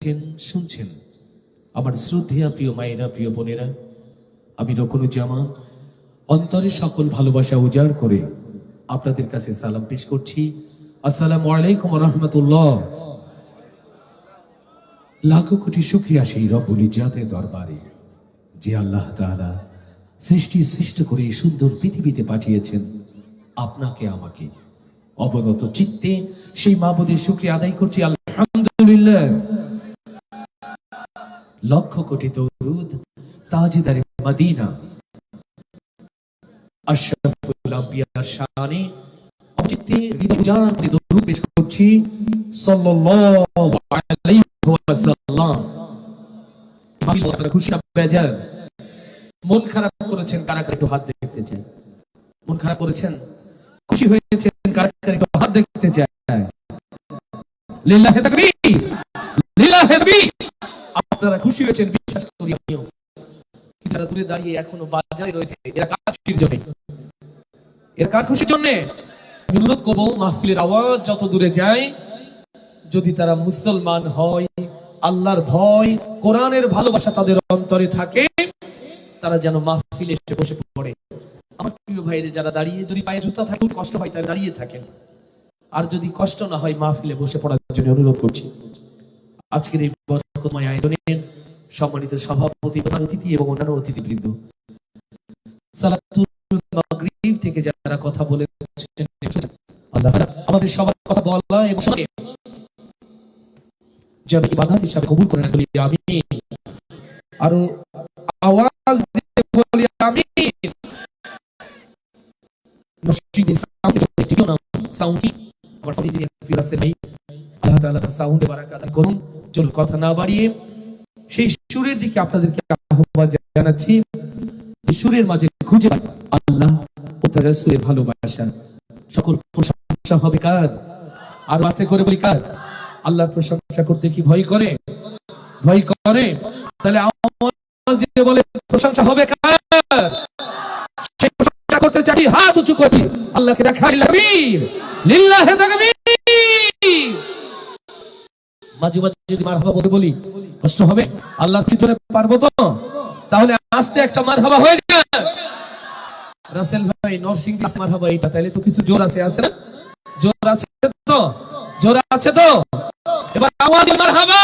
দেখছেন, শুনছেন আমার শ্রদ্ধেয়া প্রিয় মায়েরা, প্রিয় বোনেরা, আমি রকুনুজ্জামান অন্তরে সকল ভালোবাসা উজাড় করে আপনাদের কাছে সালাম পেশ করছি। আসসালামু আলাইকুম ওয়া রাহমাতুল্লাহ। লাখো কোটি শুকরিয়া সেই রব্বুল ইজ্জাতের দরবারে, যে আল্লাহ তাআলা সৃষ্টি করে এই সুন্দর পৃথিবীতে পাঠিয়েছেন আপনাকে আমাকে। অবনত চিত্তে সেই মাবুদের শুকরিয়া আদায় করছি, আলহামদুলিল্লাহ। লক্ষ কোটি দরুদ তাজদারে মদিনা আশরাফুল আম্বিয়ার শানে অচিত্তে হৃদয়জান দরুদ পেশ করছি সাল্লাল্লাহু আলাইহি ওয়াসাল্লাম। আপনারা খুশি না বেজার? মন খারাপ করেছেন কারা কারা একটু হাত দেখতে চাই? মন খারাপ করেছেন? খুশি হয়েছেন কারা কারা একটু হাত দেখতে চাই? লিল্লাহি তাকবীর, লিল্লাহি তাকবীর। আপনারা খুশি হয়েছেন বিশ্বাস করি আমিও। কিন্তু যারা দূরে দাঁড়িয়ে এখনো বাজারে রয়েছে, এরা কার খুশির জন্য? এরা কার খুশির জন্য? আমি অনুরোধ করবো মাহফিলের আওয়াজ যত দূরে যায়, যদি তারা মুসলমান হয়, আল্লাহর ভয়, কোরআনের ভালোবাসা তাদের অন্তরে থাকে, তারা যেন মাহফিলে এসে বসে পড়ে। আমার প্রিয় ভাইরা যারা দাঁড়িয়ে, যদি পায়ে জুতা থাকে কষ্ট হয় তারা দাঁড়িয়ে থাকেন, আর যদি কষ্ট না হয় মাহফিলে বসে পড়ার জন্য অনুরোধ করছি। আজকের এই বরকতময় আয়োজনের সম্মানিত সভাপতি, প্রধান অতিথি এবং অন্যান্য অতিথিবৃন্দ, সালাতুল মাগরিব থেকে যারা কথা বলেছেন, আল্লাহ আমাদের সবার কথা বলা এবং যেন ইবাদত হিসাবে কবুল করে নেন, বলি আমিন। আরো আওয়াজ দিয়ে বলি আমিন। মসজিদের সাউন্ড একটু না, সাউন্ড আমার সাউন্ড দিয়ে ফিরাসে ভাই, আল্লাহ তাআলা তার সাউন্ডে বারাকাত করুন। চলুন কথা না বাড়িয়ে সেই সুরের দিকে আপনাদেরকে আহ্বান জানাচ্ছি। সুরের মাঝে খুঁজে আল্লাহ ও তার রাসূলের ভালোবাসা। সকল প্রশংসা হবে কার? আর আস্তে করে বলি কার? আল্লাহর প্রশংসা করতে কি ভয় করে? ভয় করে? তাহলে আওয়াজ দিয়ে বলে প্রশংসা হবে কার? সেই প্রশংসা করতে চাই, হাত উঁচু করি, আল্লাহকে দেখাই তাকবীর, লিল্লাহি তাকবীর। মাঝে মাঝে যদি মারহাবা বলে বলি কষ্ট হবে? আল্লাহর চিত্রে পারবো তো? তাহলে আস্তে একটা মারহাবা হয়ে যায়। রাসেল ভাই নরসিংদী মারহাবা, এটা তাহলে তো কিছু জোর আছে, আছে না? জোর আছে তো? জোর আছে তো? এবার আওয়াজ মারহাবা।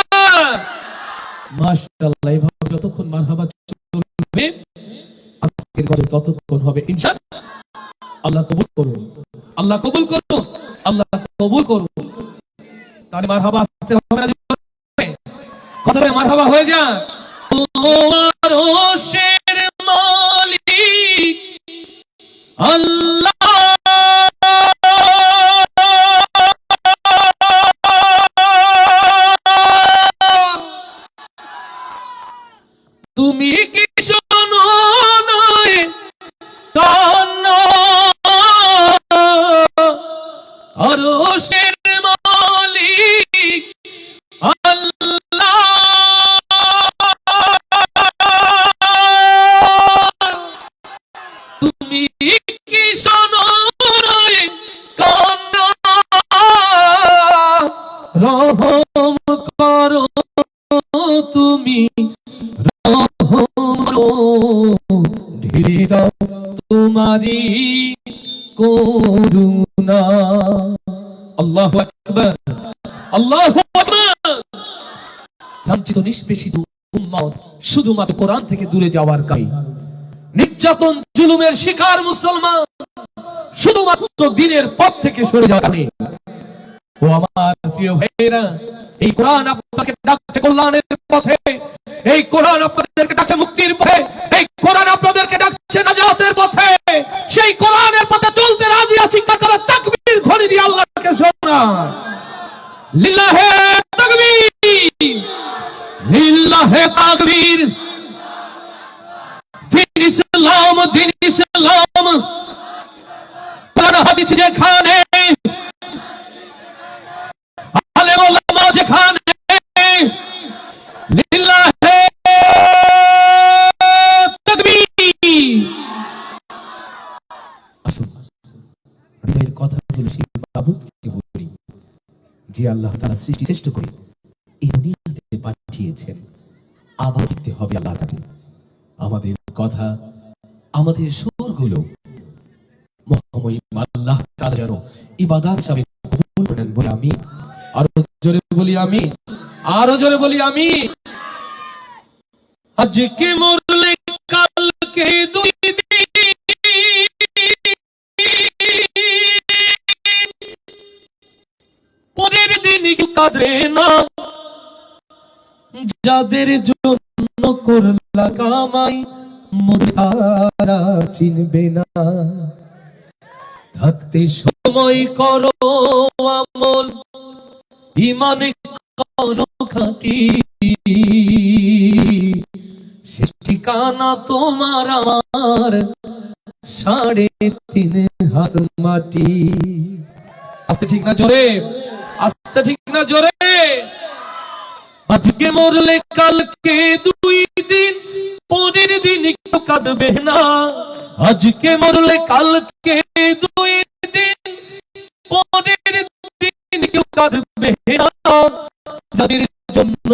মাশাআল্লাহ। এইভাবে যতক্ষণ মারহাবা চলবে আজকের গজল ততক্ষণ হবে ইনশাআল্লাহ। আল্লাহ কবুল করুন, আল্লাহ কবুল করুন, আল্লাহ কবুল করুন। তাহলে মারহাবা আসতে হবে না? কথা বলে মারহাবা হয়ে যায়। তোমার আরশের মালিক আল্লাহ, তুমি কি শোনো নয় কান্না, আরশের মালিক আল্লাহ, তুমি কি শোনো নয় কান্না, রহম করো তুমি, ঢেলে দাও তোমারি করুণা। আল্লাহু আকবার, আল্লাহু আকবার। লাঞ্ছিত নিষ্পেষিত উম্মত শুধুমাত্র কোরআন থেকে দূরে যাওয়ার কারণে, নির্যাতন জুলুমের শিকার মুসলমান শুধুমাত্র দ্বীনের পথ থেকে সরে যাওয়ার কারণে। ও আমার প্রিয় ভাইরা, এই কোরআন আপনাকে ডাকছে কল্যাণের পথে, এই কোরআন আপনাদেরকে ডাকছে মুক্তির পথে, এই কোরআন আপনাদেরকে ডাকছে নাজাতের পথে। সেই কোরআনের পথে চলতে রাজি আছি কারা? তাকবীর ধ্বনি দিয়ে আল্লাহকে শোনান। লিল্লাহি তাকবীর, লিল্লাহি তাকবীর। দিন ইসলাম, দিন ইসলাম, কোরআন হাদিস যেখানে, আলেম ওলামা যেখানে, লিল্লাহি তাকবীর। আসুন হৃদয়ের কথাগুলো সেই বাবুকে বলি, যে আল্লাহ তাআলা সৃষ্টি শ্রেষ্ঠ করে এই দুনিয়াতে পাঠিয়েছেন, আবার দেখতে হবে আল্লাহর কাছে আমাদের কথা, আমাদের সুরগুলো মহামহিম আল্লাহ তাআলা যেন ইবাদত হিসাবে কবুল করেন বলে আমি আরো জোরে বলি, আমি আরো জোরে বলি, আমি আজকে মরলে কালকে দুই দিন, পরের দিন কাঁদে না, যাদের জন্য করলা কামাই মরে তারা চিনবে না। থাকতে সময় করো আমল, ইমানে করো খাঁটি, শেষ ঠিকানা তোমার আমার 3.5 হাত মাটি। আস্তে ঠিক না জোরে, আস্তে ঠিক না জোরে। আজকে মরলে কালকে দুই দিন, পরের দিন একটু কাঁদবে না। আজকে মরলে কালকে দুই দিন, পরের দিন কেউ কাঁদবে না। যাদের জন্য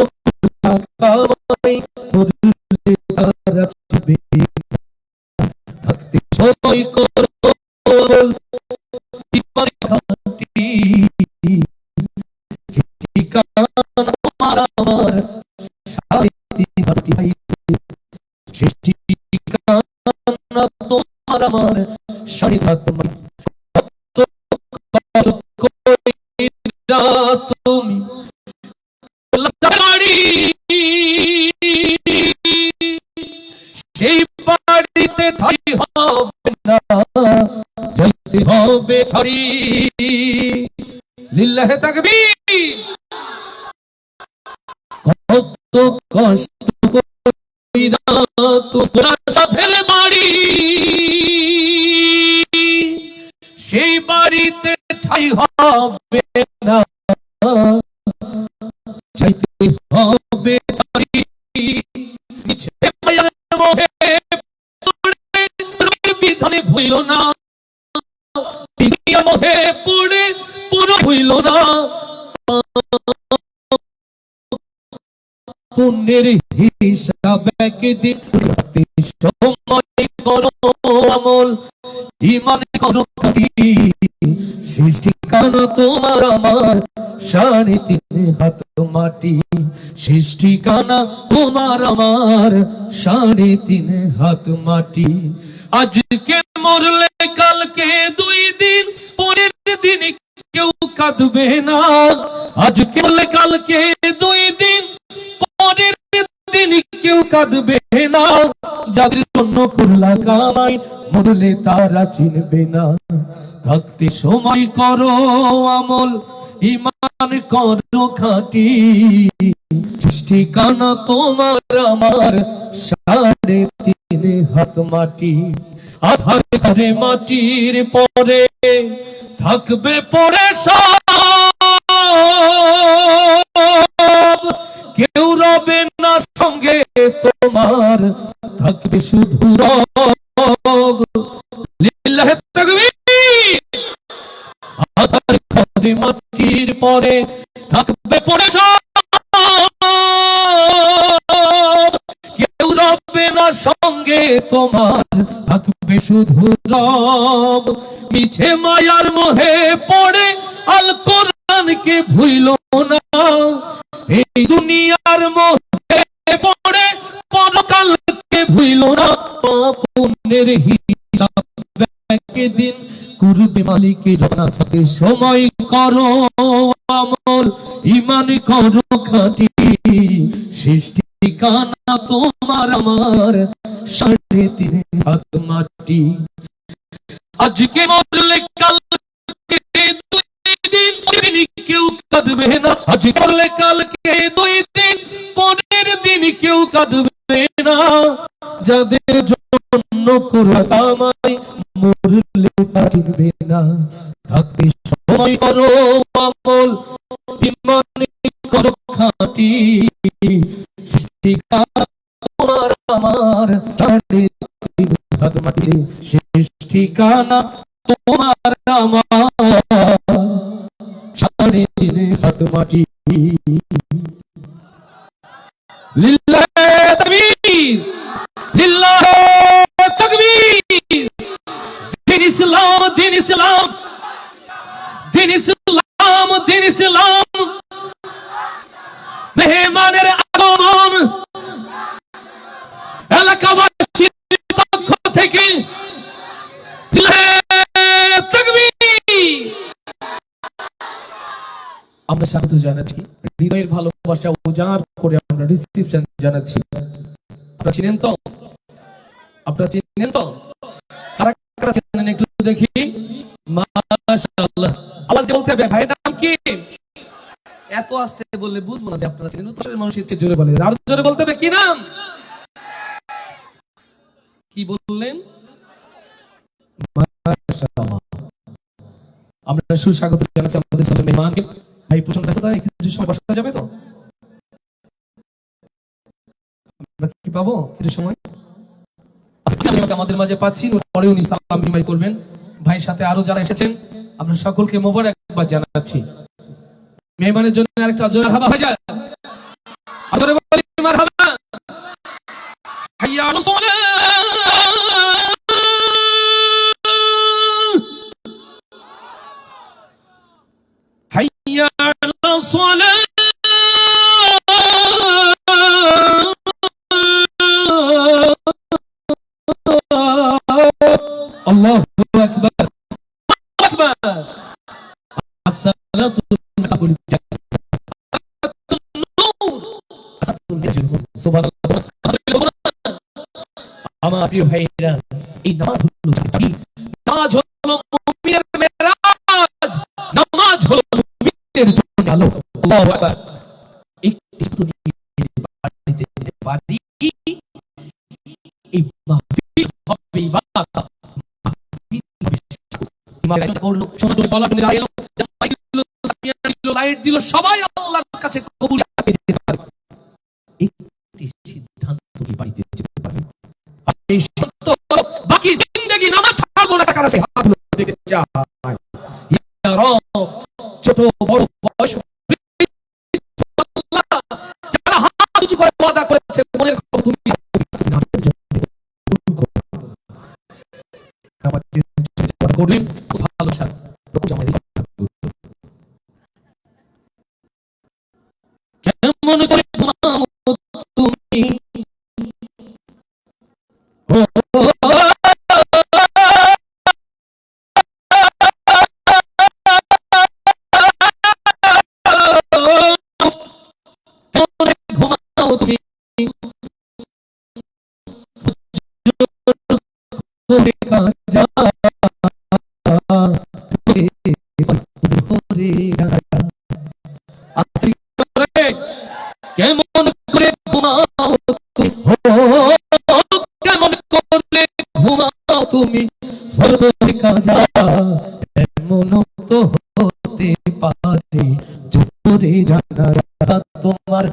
কামাই মরলে তারা চিনবে না। থাকতে সময় করো ইমানে খাঁটি, ঠিকানা তোমার আমার 3.5 হাত মাটি। শেষ ঠিকানা তোমার আমার 3.5 হাত মাটি। তুমি বাড়ি, সেই বাড়িতে ঠাই হবে না, যাইতে হবে ছাড়ি। লিল্লাহে তাকবীর। কত কষ্ট কইরা তোমরা সাথের বাড়ি, সেই বাড়িতে ঠাই হবে না, যাইতে হবে ছাড়ি। নিচে মায়ের মোহে পড়ে বিধানে ভুইল না, মোহে পড়ে পুরো ভুইল না। পুণ্যের হিসাব একদিন, সময় করো আমল, ইমানে করো খাঁটি। শেষ ঠিকানা তোমার আমার 3.5 হাত মাটি। শেষ ঠিকানা তোমার আমার 3.5 হাত মাটি। আজকে মরলে কালকে দুই দিন, পরের দিন কেউ কাঁদবে না। আজকে মরলে কালকে দুই দিন, পরের দিন কেউ কাঁদবে না। যাদের জন্য করলা কামাই মরলে তারা চিনবে না। থাকতে সময় করো আমল, ইমান করো খাঁটি। ঠিকানা তোমার আমার 3.5 হাত মাটি। আধার ঘরে মাটির পরে থাকবে পরে সব, কেউ রবে না সঙ্গে তোমার, থাকবে শুধু রব। লিল্লাহে তাকবীর। আধার ঘরে মাটির পরে থাকবে পরে সব, কেউ রবে না সঙ্গে তোমার, থাকবে শুধু রব। মিছে মায়ার মোহে পড়ে আল কোরআনকে ভুইল না, এই দুনিয়ার মোহে পড়ে পরকালকে ভুইল না। পুণ্যের হিসাব একদিন করবে মালিকের না। থাকতে সময় করো আমল, ইমান করো খাঁটি। শেষ ঠিকানা তোমার আমার 3.5 হাত মাটি। আজকে মরলে কালকে দুই দিন, কেউ কাঁদবে না। আজকে মরলে কালকে দুই দিন, পরের দিন কেউ কাঁদবে না। যাদের জন্য করলা কামাই মরলে চিনবে না। থাকতে সময় করো আমল, ইমান করো খাঁটি। ঠিকানা তোমার আমার 3.5 হাত মাটি। শেষ ঠিকানা তোমার আমার 3.5 হাত মাটি। লিল্লাহে তাকবীর, লিল্লাহে তাকবীর। দিন ইসলাম, দিন ইসলাম, দিন ইসলাম, দিন ইসলাম। মেহমানের আগমন এলাকাবাসীর পক্ষ থেকে আমরা স্বাগত জানাচ্ছি, হৃদয়ের ভালোবাসা উজাড় করে আমরা রিসেপশন জানাচ্ছি। আপনারা চিনেন তো? আপনারা চিনেন তো? কারা কারা চিনেন একটু দেখি। মাশাআল্লাহ। আওয়াজ দিয়ে বলতে হবে ভাইয়ের নাম কি? এত আস্তে বললে বুঝবো না যে আপনারা চিনেন। উত্তরের মানুষের চেয়ে জোরে বলে, আর জোরে বলতে হবে। কি নাম? কি বললেন? মাশাআল্লাহ। আমরা সুস্বাগত জানাচ্ছি আমাদের ছোট মেহমানকে। ভাই প্রচন্ড ব্যস্ততা, কিছু সময় বসা যাবে তো? আমরা কি পাবো কিছু সময়? আমাদের মাঝে পাচ্ছি, পরে উনি সালাম বিনিময় করবেন। ভাইয়ের সাথে আরো যারা এসেছেন আমরা সকলকে মোবারকবাদ জানাচ্ছি। মেহমানের জন্য আরেকটা জোরে হাবা হয়ে যায়। আদরে বলি মারহাবা। হাইয়া আলাস সালাহ, হাইয়া আলাস সালাহ। আল্লাহু আকবার, আকবার। আসসালাতু তাকুল নূর, আসসালাতু নূর। সুবহানাল্লাহ। আমার প্রিয় ভাইরা, এই নামাজ হলো চাবি, নামাজ হলো মুমিনের মেরাজ, নামাজ হলো মুমিনের জন্য আলো। আল্লাহু আকবার। একটু বাড়িতে দিতে পারি, এই মাহফিল হবে ইবাদত, মাহফিল হবে ইবাদত করলো, সুন্দর গলা শুনে দাঁড়ালো, জামাই দিল, সামিয়া দিল, লাইট দিল, সবাই আল্লাহর কাছে কবুল করে যেতে পারে। একটি সিদ্ধান্ত কি বাড়িতে যেতে পারে। এই সত্য বাকি জিন্দেগি নামাজ ছাড়বো না, কারণে হাতগুলো দেখে যায়। ইয়া রব, ছোট বড় বয়স যারা হাত উঁচু করে ওয়াদা করেছে, মনের খবর তুমি নামাজের জন্য কবুল করো। নামাজের জন্য করলেন খুব ভালো সাজ রকম আমাদের কেমন করে ঘুমাও তুমি। কেমন করে ঘুমাও তুমি, কেমন করে ঘুমাও তুমি, এমন তো হতে পারে জোরে জানা তোমার,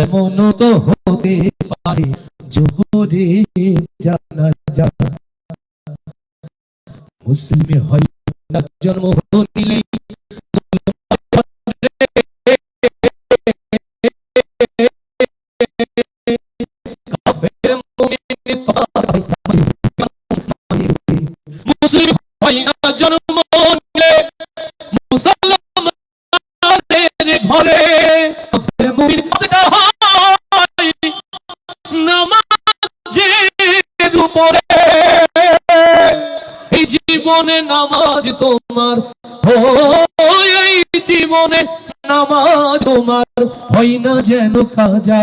এমন তো হতে পারে জোরে জানা যা। মুসলিম হয় না জন্ম নিলেই, মুসলিম হয় না জন্ম নিলে মুসলমানের ঘরে, মুমিন হয় নামাজের উপরে। এই জীবনে নামাজ তোমার, এই জীবনে নামাজ তোমার হয় না যেন কাজা,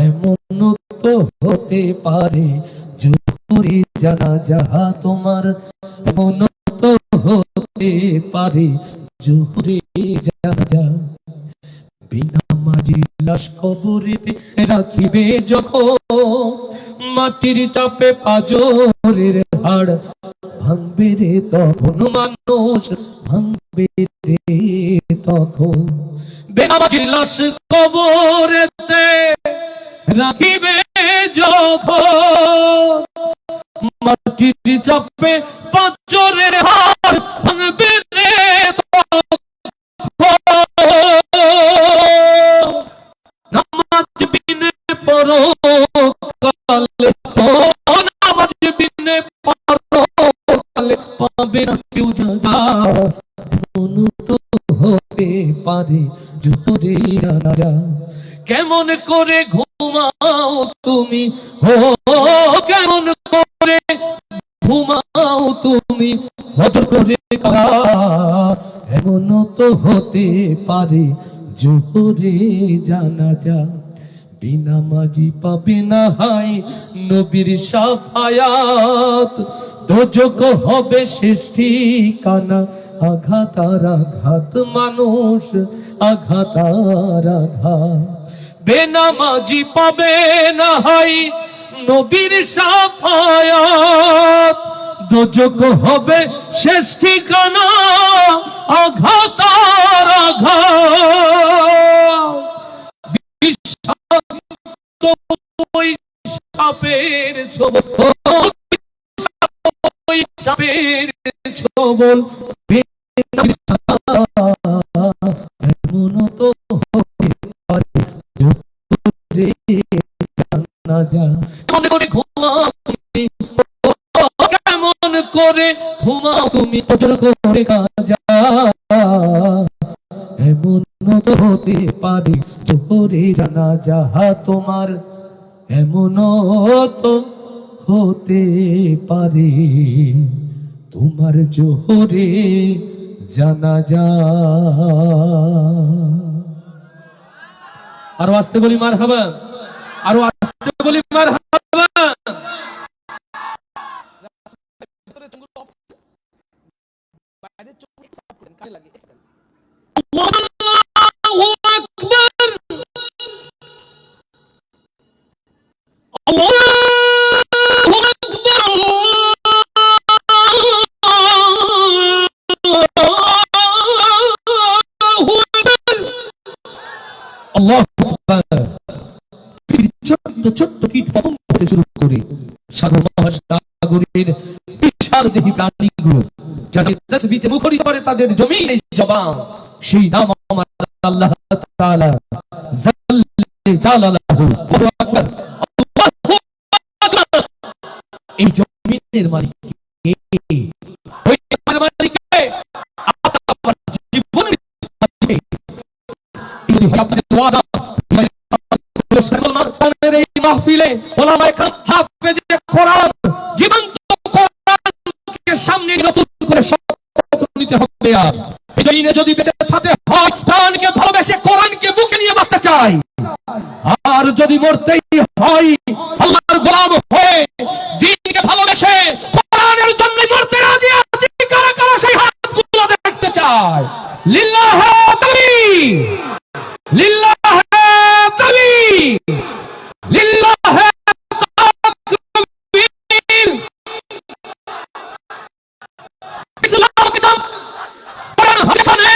এমন তো হতে পারে জোহরে জানাজা তোমার, এমন তো হতে পারে জোহরে জানাজা। বেনামাজি লাশ কবরেতে রাখিবে যখন, মাটির চাপে পাজরের হাড় ভাঙবে রে তখন, মানুষ ভাঙবে রে তখন। বেনামাজি লাশ কবরেতে রাখিবে যখন, মাটির চাপে পাজরের হাড় ভাঙবে রে তখন। নামাজ কালে ও নামাজ বিনে পরকালে পাবে না কেউ জানা এমন তো হতে পারে জোহরে জানাজা কেমন করে ঘুমাও তুমি ও কেমন করে ঘুমাও তুমি ফজর করে কারা এমন তো হতে পারে জোহরে জানাজা বিনামাজি পাবে না হাই নবীর শাফায়াত দোজখ হবে শেষ ঠিকানা আঘাত আর আঘাত মানুষ আঘাত আর আঘাত বেনামাজি পাবে না হাই নবীর শাফায়াত দোজখ হবে শেষ ঠিকানা আঘাত আর আঘাত ওই সাপের ছবল এমন তো হতে পারে জোহরে জানাজা মনে করে ঘুমাও তুমি কেমন করে ঘুমাও তুমি ফজর করে কাজা এমন তো হতে পারে জোহরে জানাজা তোমার এমন তো হতে পারে তোমার জোহরে জানাজা আরো আস্তে বলি মারহাবা আরো আস্তে বলি মারহাবা আল্লাহু আকবার আল্লাহু আকবার আল্লাহু আকবার ছোট্ট ছোট্ট কীট পতঙ্গ হতে শুরু করে সাগর মহাসাগরের বিশাল দেহী প্রাণীগুলো যাদের তাসবিতে মুখরিত করে তাদের জমিনে জবান সেই নাম আমার আল্লাহ তাআলা জাল্লে জালালাহু আল্লাহু আকবার আল্লাহু আকবার এই জমিনের মালিক কে ওই মালিক কে আপনার জীবনের মালিক যদি আপনাদের ওয়াদা মুসলমানদের এই মাহফিলে ওলামায়ে কেরাম হাফেজে কোরআন জীবন্ত কোরআনকে সামনে নতুন করে শপথ নিতে হবে আর এই যদি বেঁচে থাকতে হয় কোরআনকে ভালোবেসে কোরআনকে বুকে নিয়ে বাঁচতে চাই আর যদি মরতেই হয় আল্লাহর গোলাম হয়ে দ্বীনকে ভালোবেসে কোরআনের জন্য মরতে রাজি আছি কারা কারা সেই হাতগুলো দেখতে চায় লিল্লাহি তাকবীর লিল্লাহি তাকবীর লিল্লাহি তাকবীর ইসলাম কিসম কোরআন যেখানে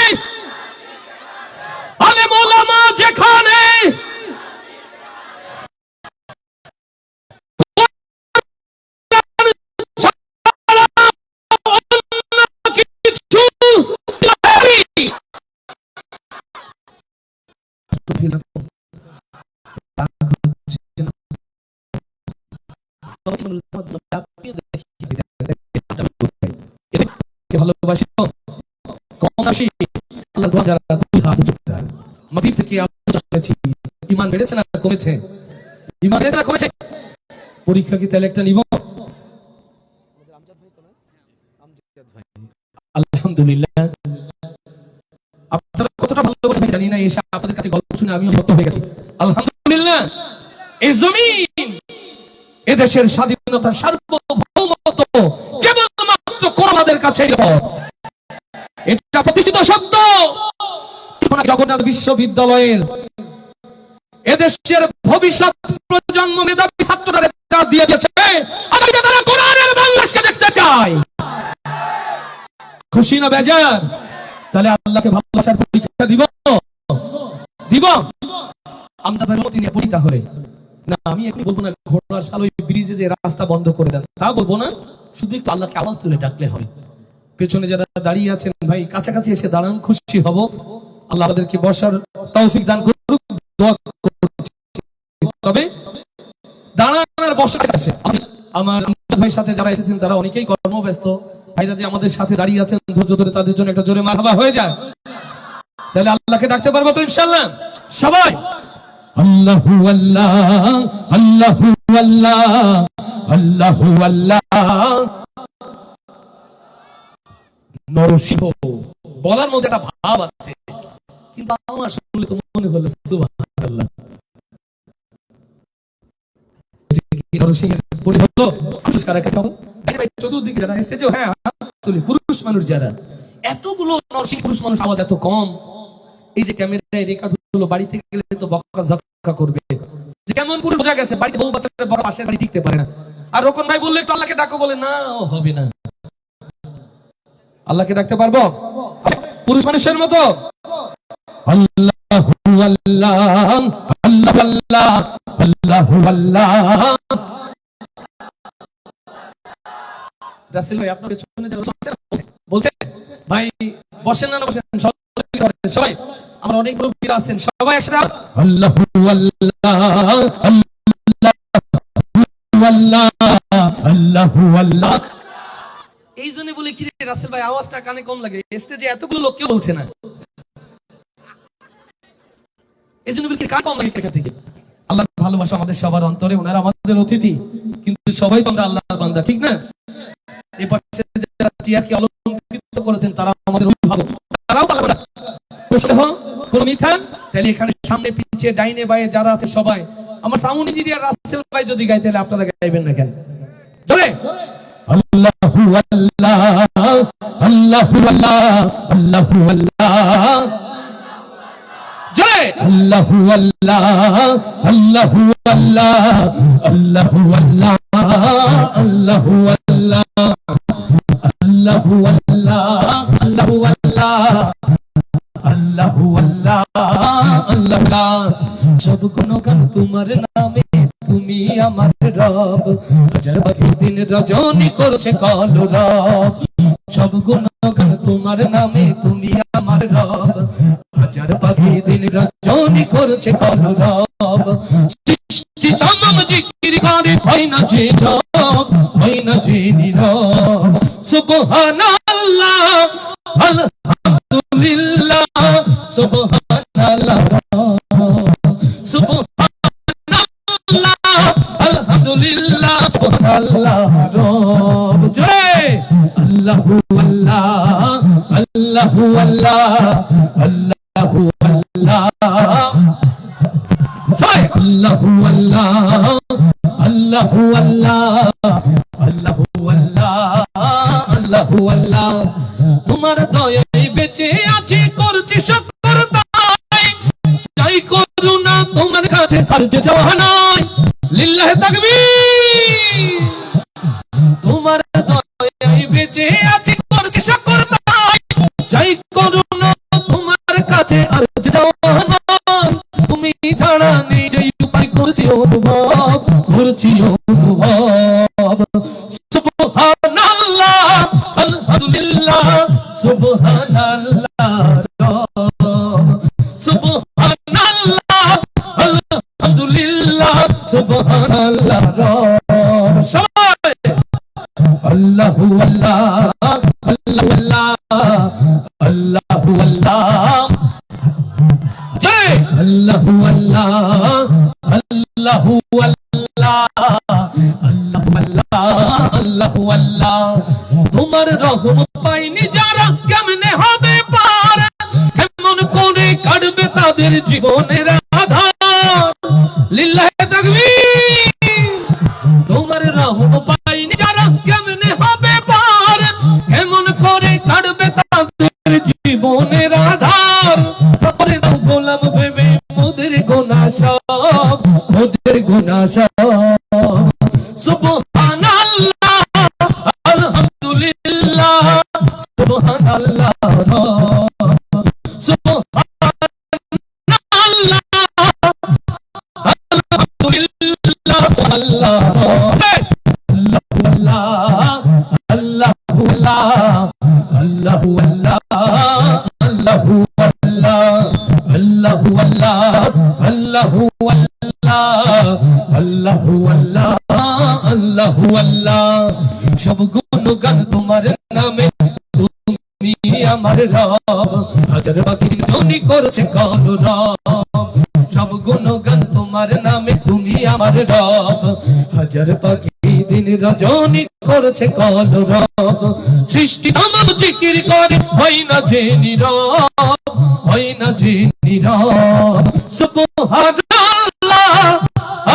আলেম ওলামা যেখানে ভালোবাসি কম আসি আল্লাহ যারা দুই হাত উঁচুতে মাটির থেকে আসছি ঈমান বেড়েছে না কমেছে ঈমান বেড়েছে না কমেছে পরীক্ষা কি তাহলে একটা নিব আলহামদুলিল্লাহ আপনারা কতটা ভালোবাসেন জানি না এসে আপনাদের কাছে গল্প শুনে আমি মুগ্ধ হয়ে গেছি আলহামদুলিল্লাহ এই জমিন এদেশের স্বাধীনতা সার্বভৌমত্ব কেবলমাত্র কোরআনের কাছেই এটা প্রতিষ্ঠিত সত্য জগন্নাথ বিশ্ববিদ্যালয়ের এদেশের ভবিষ্যৎ প্রজন্ম মেধাবী ছাত্ররা রেজাল্ট দিয়ে দিয়েছে আগামীতে তারা কোরআনের বাংলাদেশকে দেখতে চায় খুশি না বেজার তাহলে আল্লাহকে ভালোবাসার পরীক্ষা দিব দিব আমরা অনুমতি নিয়ে পরীক্ষা হলে না আমি এখন বলবো না ঘোড়ার শাল ওই ব্রিজে যে রাস্তা বন্ধ করে দেন তা বলবো না শুধু একটু আল্লাহকে আওয়াজ তুলে ডাকলে হবে পেছনে যারা দাঁড়িয়ে আছেন ভাই কাছাকাছি এসে দাঁড়ান খুশি হব আল্লাহ আমাদেরকে বসার তৌফিক দান করুক দোয়া করছি তবে দাঁড়ানোর বসে আছে। আমার ভাইয়ের সাথে যারা এসেছেন তারা অনেকেই কর্মব্যস্ত, ভাইরা যে আমাদের সাথে দাঁড়িয়ে আছেন ধৈর্য ধরে, তাদের জন্য একটা জোরে মারহাবা হয়ে যায়। তাহলে আল্লাহকে ডাকতে পারবো তো ইনশাআল্লাহ সবাই? আল্লাহু আল্লাহ, আল্লাহু আল্লাহ, আল্লাহু আল্লাহ। নরসিংহ বলার মধ্যে একটা ভাব আছে, কিন্তু আমার শুনলে তো মনে হলো সুবহানাল্লাহ। নরসিংহের পরে হলো পুরস্কার খাবো চতুর্দিকে যারা স্টেজে, হ্যাঁ পুরুষ মানুষ যারা, এতগুলো নরসিংহ পুরুষ মানুষ, আওয়াজ এত কম। এই যে ক্যামেরায় রেকর্ড হলো, বাড়িতে গেলে তো বকা ঝক্কা করবে যে কেমন পুরো বোঝা গেছে, বাড়িতে বউ বাচ্চাদের বড় পাশের বাড়ি টিকতে পারে না। আর রকম ভাই বললে একটু আল্লাহকে ডাকো, বলে না হবে না। আল্লাহকে ডাকতে পারবো পুরুষ মানুষের মতো? আল্লাহু আল্লাহ, আল্লাহু আল্লাহ, আল্লাহু আল্লাহ। রাসেল ভাই আপনার পেছনে বলছে ভাই বসেন না বসেন, সবাই আমরা অনেক গ্রুপ আছেন, সবাই একসাথে আল্লাহু আল্লাহ, আল্লাহু আল্লাহ। এই জন্য বলি কি রাসেল ভাই আওয়াজটা কানে কম লাগে, স্টেজে এতগুলো লোক কেউ বলছে না, এই জন্য বলি কান কম লাগে এখান থেকে। আল্লাহর ভালোবাসা আমাদের সবার অন্তরে, ওনারা আমাদের অতিথি, কিন্তু সবাই আমরা আল্লাহর বান্দা, ঠিক না? এই পাশে যারা টিয়ারকে অলংকৃত করেছেন তারা আমাদের অভিভাবক, তারাও আল্লাহর প্রশ্ন কোন মিথ্যা। তাহলে এখানে সামনে পিছিয়ে ডাইনে বায়ে যারা আছে সবাই, আমার সাউন্ড ইঞ্জিনিয়ার রাসেল ভাই যদি গায় তাহলে আপনারা গাইবেন না কেন? চলে আল্লাহু আল্লাহ, আল্লাহু আল্লাহ, আল্লাহু আল্লাহ। জয় আল্লাহু আল্লাহ, আল্লাহু আল্লাহ, আল্লাহু আল্লাহ, আল্লাহু আল্লাহ, আল্লাহু আল্লাহ, আল্লাহু আল্লাহ, আল্লাহু আল্লাহ, আল্লাহ। সব গুণগান তোমার নামে, তুমি আমার রব, হাজার পাখি দিন রজনী করছে কলরব। সব গুণগান তোমার নামে, তুমি আমার রব, হাজার পাখি দিন রজনী করছে কলরব। সৃষ্টি তামাম জিকির করে, হয় না যে রব, হয় না যে নীরব। সুবহানাল্লাহ, আলহামদুলিল্লাহ, সুবহানাল্লাহ, সুবহানাল্লাহ, আলহামদুলিল্লাহ, সুবহানাল্লাহ রব। জয় আল্লাহু আল্লাহ, আল্লাহু আল্লাহ, আল্লাহু আল্লাহ। জয় আল্লাহু আল্লাহ, আল্লাহু আল্লাহ, আল্লাহু আল্লাহ, আল্লাহু আল্লাহ। তোমার দয়ায় বেঁচে আছি, করছি শুকর তাই, চাই করুণা তোমার কাছে আর যে যাওয়া নাই। লিল্লাহি তাকবীর। তোমার দয়ায় বেঁচে আছি, করছি শুকর তাই, চাই করুণা তোমার কাছে আর যে যাওয়া নাই। তুমি ছাড়া নিজে উপায় করছি অনুভব, করছি অনুভব। সুবহানাল্লাহ, আলহামদুলিল্লাহ, সুবহানাল্লাহ রব। সুবহানাল্লাহ, আলহামদুলিল্লাহ, সুবহানাল্লাহ রব। সবাই আল্লাহু আল্লাহ, আল্লাহু আল্লাহ, আল্লাহু আল্লাহ। জয় আল্লাহু আল্লাহ, আল্লাহু আল্লাহ, আল্লাহু আল্লাহ, আল্লাহু আল্লাহ। তোমার রহমত পাইনি যারা কেমনে হবে পার, কেমন করে কাটবে তাদের জীবনের আধার। লিল্লাহি তাকবীর। তোমার রহমত পাইনি যারা কেমনে হবে পার, কেমন করে কাটবে তাদের জীবনের আধার। তারপরে দাও গোলাম ভেবে মোদের গুনাহ সব, মোদের গুনাহ সব। সুবহানাল্লাহ, আলহামদুলিল্লাহ, সুবহানাল্লাহ রব। সুবহানাল্লাহ, আলহামদুলিল্লাহ, আল্লাহ রব। আল্লাহু আল্লাহ, আল্লাহু আল্লাহ, আল্লাহু আল্লাহ, আল্লাহু আল্লাহ, আল্লাহু আল্লাহ, আল্লাহু আল্লাহ, আল্লাহু আল্লাহ, সব গুণগান তোমার নামে, তুমি আমার রব, হাজার পাখির ধ্বনি করছে কলরব, সব গুণগান তোমার নামে, তুমি আমার রব, হাজার পাখি দিন রজনী করছে কলরব, সৃষ্টি নাম জিকির করে হয় না যে নীরব, হয় না যে নীরব, সুবহানাল্লাহ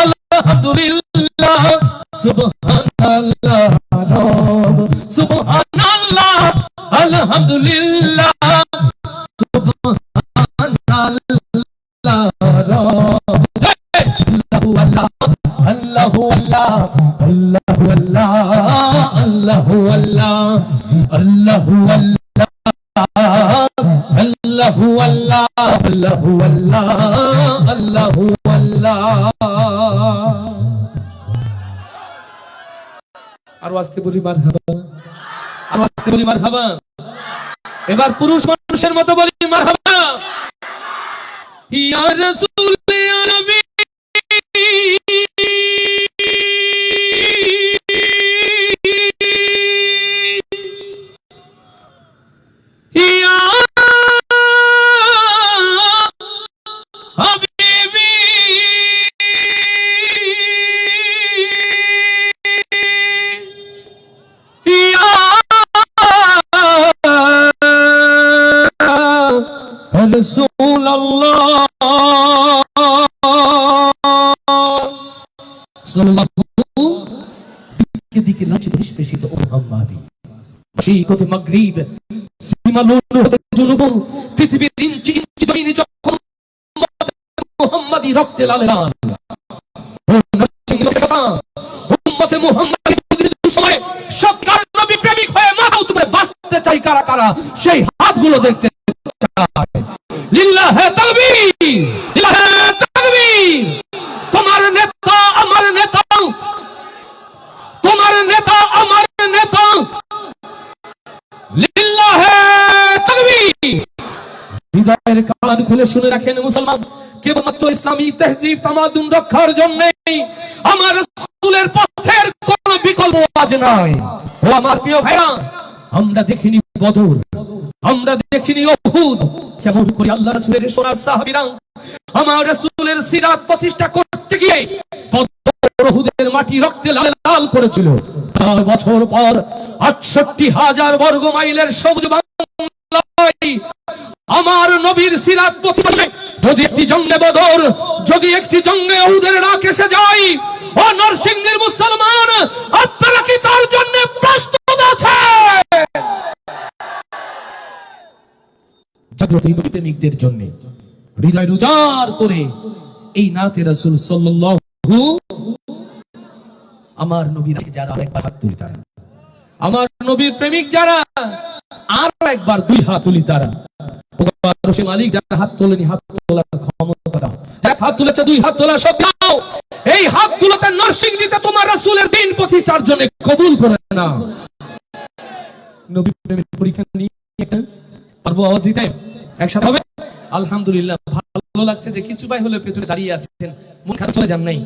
আলহামদুলিল্লাহ, সুবহানাল্লাহ সুবহানাল্লাহ আলহামদুলিল্লাহ, সুবহানাল্লাহ আল্লাহু আল্লাহ আল্লাহু আল্লাহ আল্লাহু আল্লাহ আল্লাহু আল্লাহ আল্লাহু আল্লাহ আল্লাহু আল্লাহ আল্লাহু আল্লাহ। আরো আসতে বলি মারহাবা, আরো আসতে বলি মারহাবা, এবার পুরুষ মানুষের মতো বলি মারহাবা। ইয়া রাসূল ইয়া নবী ইয়া হাবিবি ইয়া রাসূলুল্লাহ সাল্লাল্লাহু দিকে লাঞ্ছিত নিষ্পেষিত ও মুহাম্মাদি, সেই কথা মাগরিব সীমালুন হতে জুনুব, পৃথিবীর ইঞ্চি ইঞ্চি জমিনে যখন মুহাম্মাদি রক্তে লাল লাল, উম্মতে মুহাম্মাদির সময় সত্যকার নবী প্রেমিক হয়ে মাথা উঁচু করে বাঁচতে চাই কারা কারা, সেই হাতগুলো দেখতে চাই। লিল্লাহি তাকবীর, লিল্লাহি তাকবীর। তোমার নেতা আমার নেতা, তোমার নেতা আমার নেতা, লিল্লাহি তাকবীর। হৃদয়ের কান খুলে শুনে রাখেন মুসলমান, কেবলমাত্র ইসলামী তাহজিব তামাদ্দুন রক্ষার জন্য আমার রাসূলের পথের কোনো বিকল্প আজ নাই। ও আমার প্রিয় ভাইরা, আমরা দেখিনি বদর, আমরা দেখিনি উহুদ, কেমন করে আল্লাহ রাসূলের সোনার সাহাবীরা আমার রাসূলের সিরাত প্রতিষ্ঠা করতে গিয়ে বদর উহুদের মাটি রক্তে লাল লাল করেছিল। 4 বছর পর ৬৮,০০০ বর্গ মাইলের সবুজ বাংলায় আমার নবীর সিরাত প্রতিষ্ঠায় যদি একটি জঙ্গে বদর, যদি একটি জঙ্গে উহুদের ডাক এসে যায়, ও নরসিংদীর মুসলমান, আপনারা কি তার জন্য প্রস্তুত আছেন? জাগ্রত প্রেমিকদের জন্য হৃদয় উজাড় করে এই নাতে রাসূল সাল্লাল্লাহু, আমার নবীর যারা একবার হাত তুলি তারা, আমার নবীর প্রেমিক যারা আরো একবার 2 হাত তুলি তারা, মালিক যারা হাত তোলেনি হাত তোলার ক্ষমতা, এক হাত তুলেছে 2 হাত তোলা সব দাও, এই হাতগুলোতে নরসিংদীতে তোমার রাসূলের দ্বীন প্রতিষ্ঠার জন্য কবুল করে না। নবী প্রেমের পরীক্ষা নিয়ে পারবো আওয়াজ দিতে একসাথে হবে? আলহামদুলিল্লাহ, ভালো লাগছে যে কিছু ভাই হলে পেছনে দাঁড়িয়ে আছেন, মন খারাপ চলে যান নাই,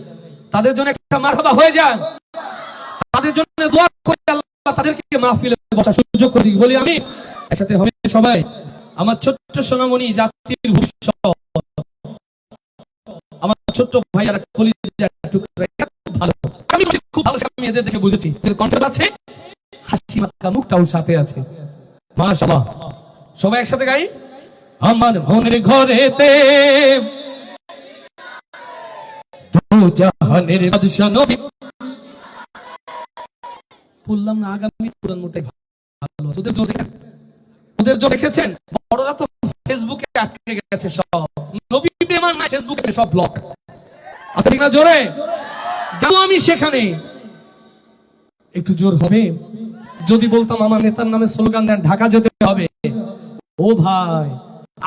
তাদের জন্য একটা মারহাবা হয়ে যান, তাদের জন্য দোয়া করে আল্লাহ তাদেরকে মাহফিলে বসার সুযোগ করে দিই। বলি আমি একসাথে হবে সবাই? আমার ছোট্ট সোনামণি, জাতির ভবিষ্যৎ, আমার ছোট্ট ভাইয়ারা কলিজার টুকরা, ভালো, আমি খুব ভালো মেয়েদের দেখে বুঝেছি কণ্ঠ আছে, হাসি মাখা মুখটাও সাথে আছে, মাশাআল্লাহ। সবাই একসাথে গাই, আমার মনের ঘরেতে দু জাহানের বাদশা নবী। বললাম না আগামী প্রজন্মটাই ভালো, ওদের জোর দেখেন, ওদের জোর দেখেছেন, বড়রা তো ফেসবুকে আটকে গেছে, সব নবী প্রেমান না, ফেসবুকে সব ব্লক আছে না, জোরে যাবো আমি সেখানে, একটু জোর হবে। যদি বলতাম আমার নেতার নামে স্লোগান দেন ঢাকা যেতে হবে, ও ভাই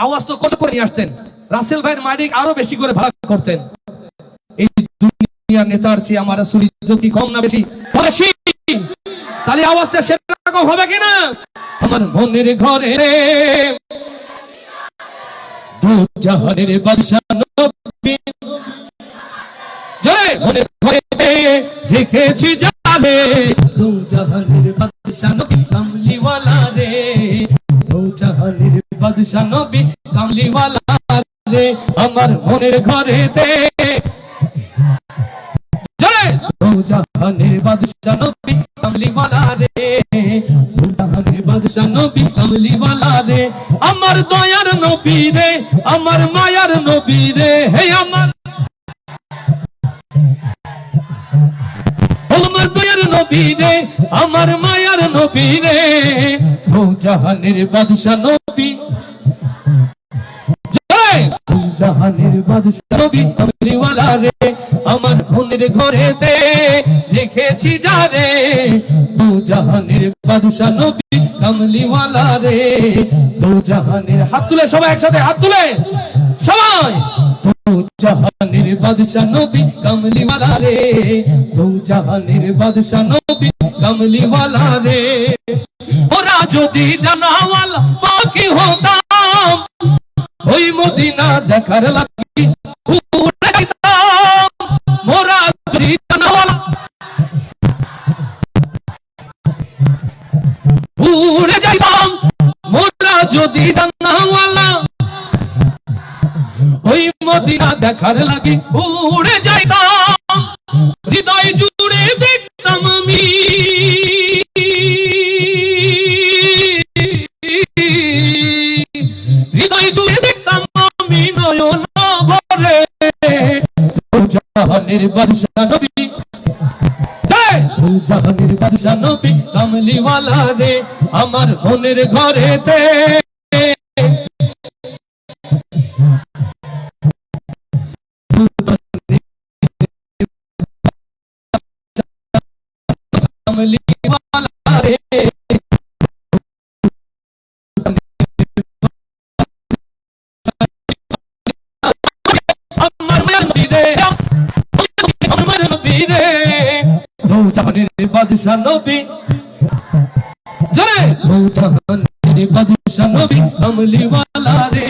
আওয়াজ তো কত করে নিয়ে আসতেন, রাসেল ভাইয়ের মালিক আরো বেশি করে ভাড়া করতেন। এই দুনিয়ার নেতার চেয়ে আমার রাসূল ইজ্জত কম না বেশি? বেশি। তাহলে আওয়াজটা সেরকম হবে কিনা? আমার মনের ঘরে দু জাহানের বাদশা নবী, জয় মনের ঘরে রেখেছি জান রে, দু জাহানের বাদশাহ নবী কামলিওয়ালা রে, দু জাহানের বাদশাহ নবী কামলিওয়ালা রে, আমার মনের ঘরেতে দু জাহানের বাদশাহ নবী কামলিওয়ালা রে, দু জাহানের বাদশাহ নবী কামলিওয়ালা রে, আমার দয়ার নবী রে, আমার মায়ার নবী রে, হে আমার দয়ার নবী রে, আমার মায়ার নবী রে, দু জাহানের বাদশাহ নবী, দু জাহানের বাদশাহ নবী কামলিওয়ালা রে, আমার মনের ঘরেতে রেখেছি যারে, দু জাহানের বাদশাহ নবী কামলিওয়ালা রে, দু জাহানের, হাত তুলে সবাই একসাথে হাত তুলে সবাই, দু জাহানের বাদশাহ নবী কামলিওয়ালা রে, দু জাহানের বাদশাহ নবী কামলিওয়ালা রে, ওরা যদি ডানাওয়ালা পাখি হতাম, ওই মদিনা দেখার লাগি উড়ে যাইতাম, মোরা যদি ডানাওয়ালা উড়ে যাইতাম, মোরা যদি ডানাওয়ালা ওই মদিনা দেখার লাগি উড়ে যাইতাম, হৃদয় জুড়ে দেখতাম আমি, হৃদয় জুড়ে দেখতাম আমি নয়ন ভরে, দু জাহানের বাদশাহ নবী, দু জাহানের বাদশাহ নবী কামলিওয়ালা রে, আমার মনের ঘরেতে কামলিওয়ালা রে, আমার নবী রে, আমার নবী রে, দু জাহানের বাদশাহ নবী, জয় দু জাহানের বাদশাহ নবী কামলিওয়ালা রে,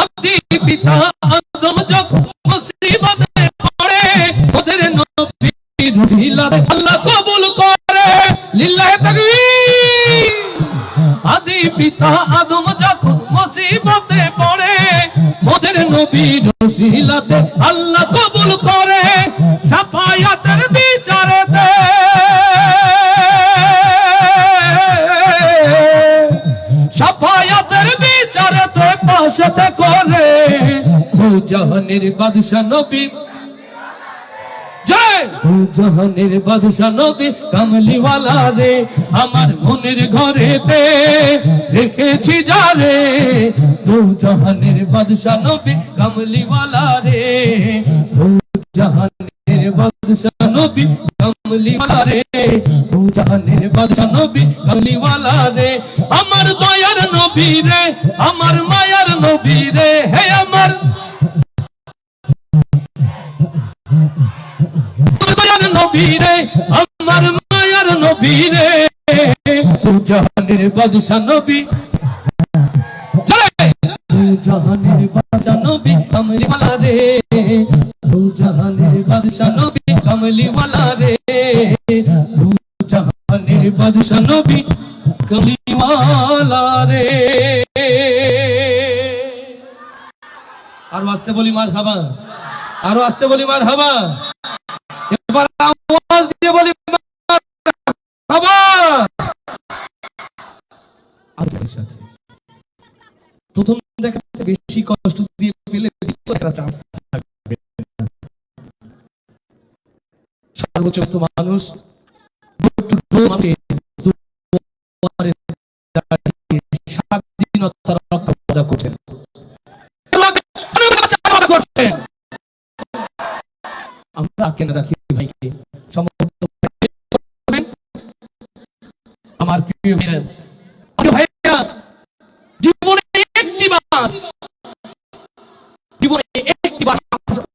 আদি পিতা আদম যখন মুসিবতে পড়ে, ওদের নবী রুজিলাতে আল্লাহ কবুল করে, লিল্লাহি তাকবীর। আদি পিতা আদম যখন মুসিবতে পড়ে, ওদের নবী রুজিলাতে আল্লাহ কবুল করে, শাফায়াতের বিচারেতে শাফায়াতের বিচারেতে পাশেতে করে, দু জাহানের বাদশাহ নবী, জয় দু জাহানের বাদশাহ নবী কামলিওয়ালা রে, আমার মনের ঘরেতে রেখেছি যারে, দু জাহানের বাদশাহ নবী কামলিওয়ালা রে, দু জাহানের বাদশাহ নবী কামলিওয়ালা রে, দু জাহানের বাদশাহ নবী কামলিওয়ালা রে, আমার দয়ার নবী রে, আমার মায়ার নবী রে, হে আমার দয়ার নবী রে, আমার মায়ার নবী রে, দু জাহানের বাদশাহ নবী, দু জাহানের বাদশাহ নবী কামলিওয়ালা রে, দু জাহানের বাদশাহ নবী কামলিওয়ালা রে, দু জাহানের বাদশাহ নবী কামলিওয়ালা রে। আরো আসতে বলি মারহাবা, আরো আসতে বলি মারহাবা, এবার আওয়াজ দিয়ে বলি মারহাবা। প্রথম দেখাতে বেশি কষ্ট দিয়ে পেলে দ্বিতীয় একটা চান্স থাকবে। সর্বোচ্চ মানুষ স্বাধীনতার রক্ষা করছেন, আমরা কেন রাখি ভাইকে আমার প্রিয় ভাইয়া, জীবনে একটিবার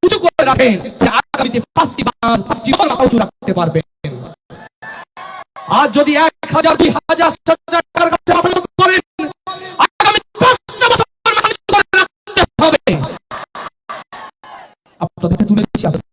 উঁচু করে রাখেন, আগামীতে 5টি বার 5টি মাথা উঁচু রাখতে পারবেন। আজ যদি 1000 2000 টাকার কাছে মাথা উঁচু করেন, আগামী 5টা বছর মাথা উঁচু করে রাখতে হবে। আপনাদেরকে তুলে দিচ্ছি আপনাদের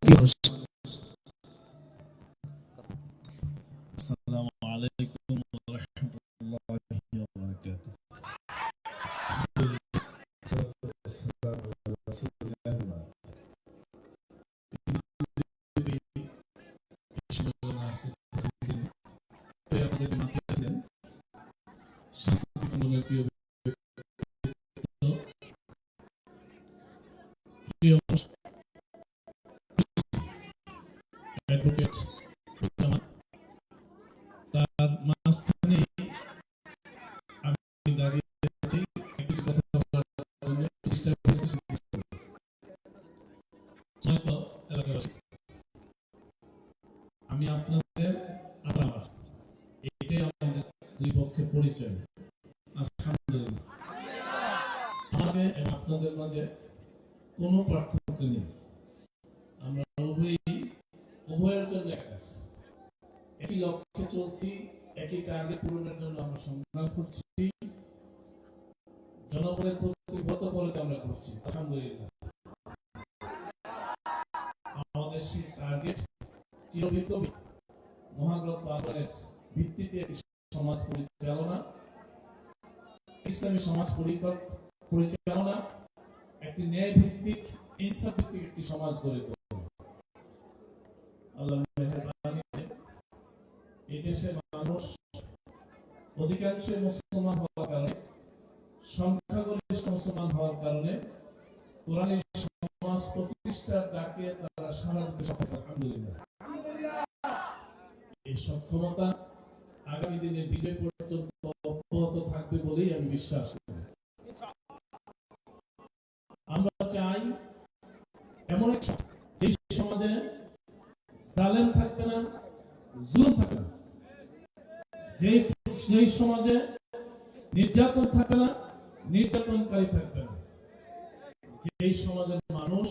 আমাদের মাঝে আছেন সাংস্কৃতিক মণ্ডলের প্রিয় অ্যাডভোকেট তার মাঝখানে আমি দাঁড়িয়ে আছি একটি কথা বলার জন্য চেষ্টা করেছি। এলাকাবাসী, আমি আপনাদের আমার এটাই আমাদের দুই পক্ষের পরিচয়। আলহামদুলিল্লাহ, আমাদের এবং আপনাদের মাঝে কোনো পার্থক্য নেই। আমরা উভয়ের জন্য একই লক্ষ্যে চলছি, একই টার্গেট পূরণের জন্য আমরা সংগ্রাম করছি, জনগণের প্রতি বদ্ধপরিকর আমরা করছি। আলহামদুলিল্লাহ, আমাদের সেই টার্গেট চিরবিপ্লবী মহাগ্রন্থ আন্দোলনের ভিত্তিতে একটি সমাজ পরিচালনা, ইসলামী সমাজ পরিচালনা, একটি ন্যায় ভিত্তিক ইনসাফ ভিত্তিক একটি সমাজ গড়ে তোলা। আল্লাহর মেহেরবানিতে এই দেশের মানুষ অধিকাংশ মুসলমান হওয়ার কারণে, সংখ্যাগরিষ্ঠ মুসলমান হওয়ার কারণে কোরআনের সমাজ প্রতিষ্ঠার ডাকে তারা সারা দিতে সক্ষম। আলহামদুলিল্লাহ, এই সক্ষমতা আগামী দিনে বিজয় পর্যন্ত অব্যাহত থাকবে বলেই আমি বিশ্বাস করি। আমরা চাই এমন এক যে সমাজে জালেম থাকবে না, জুলুম থাকবে না, যে সমাজে নির্যাতন থাকবে না, নির্যাতনকারী থাকবে না, যে সমাজের মানুষ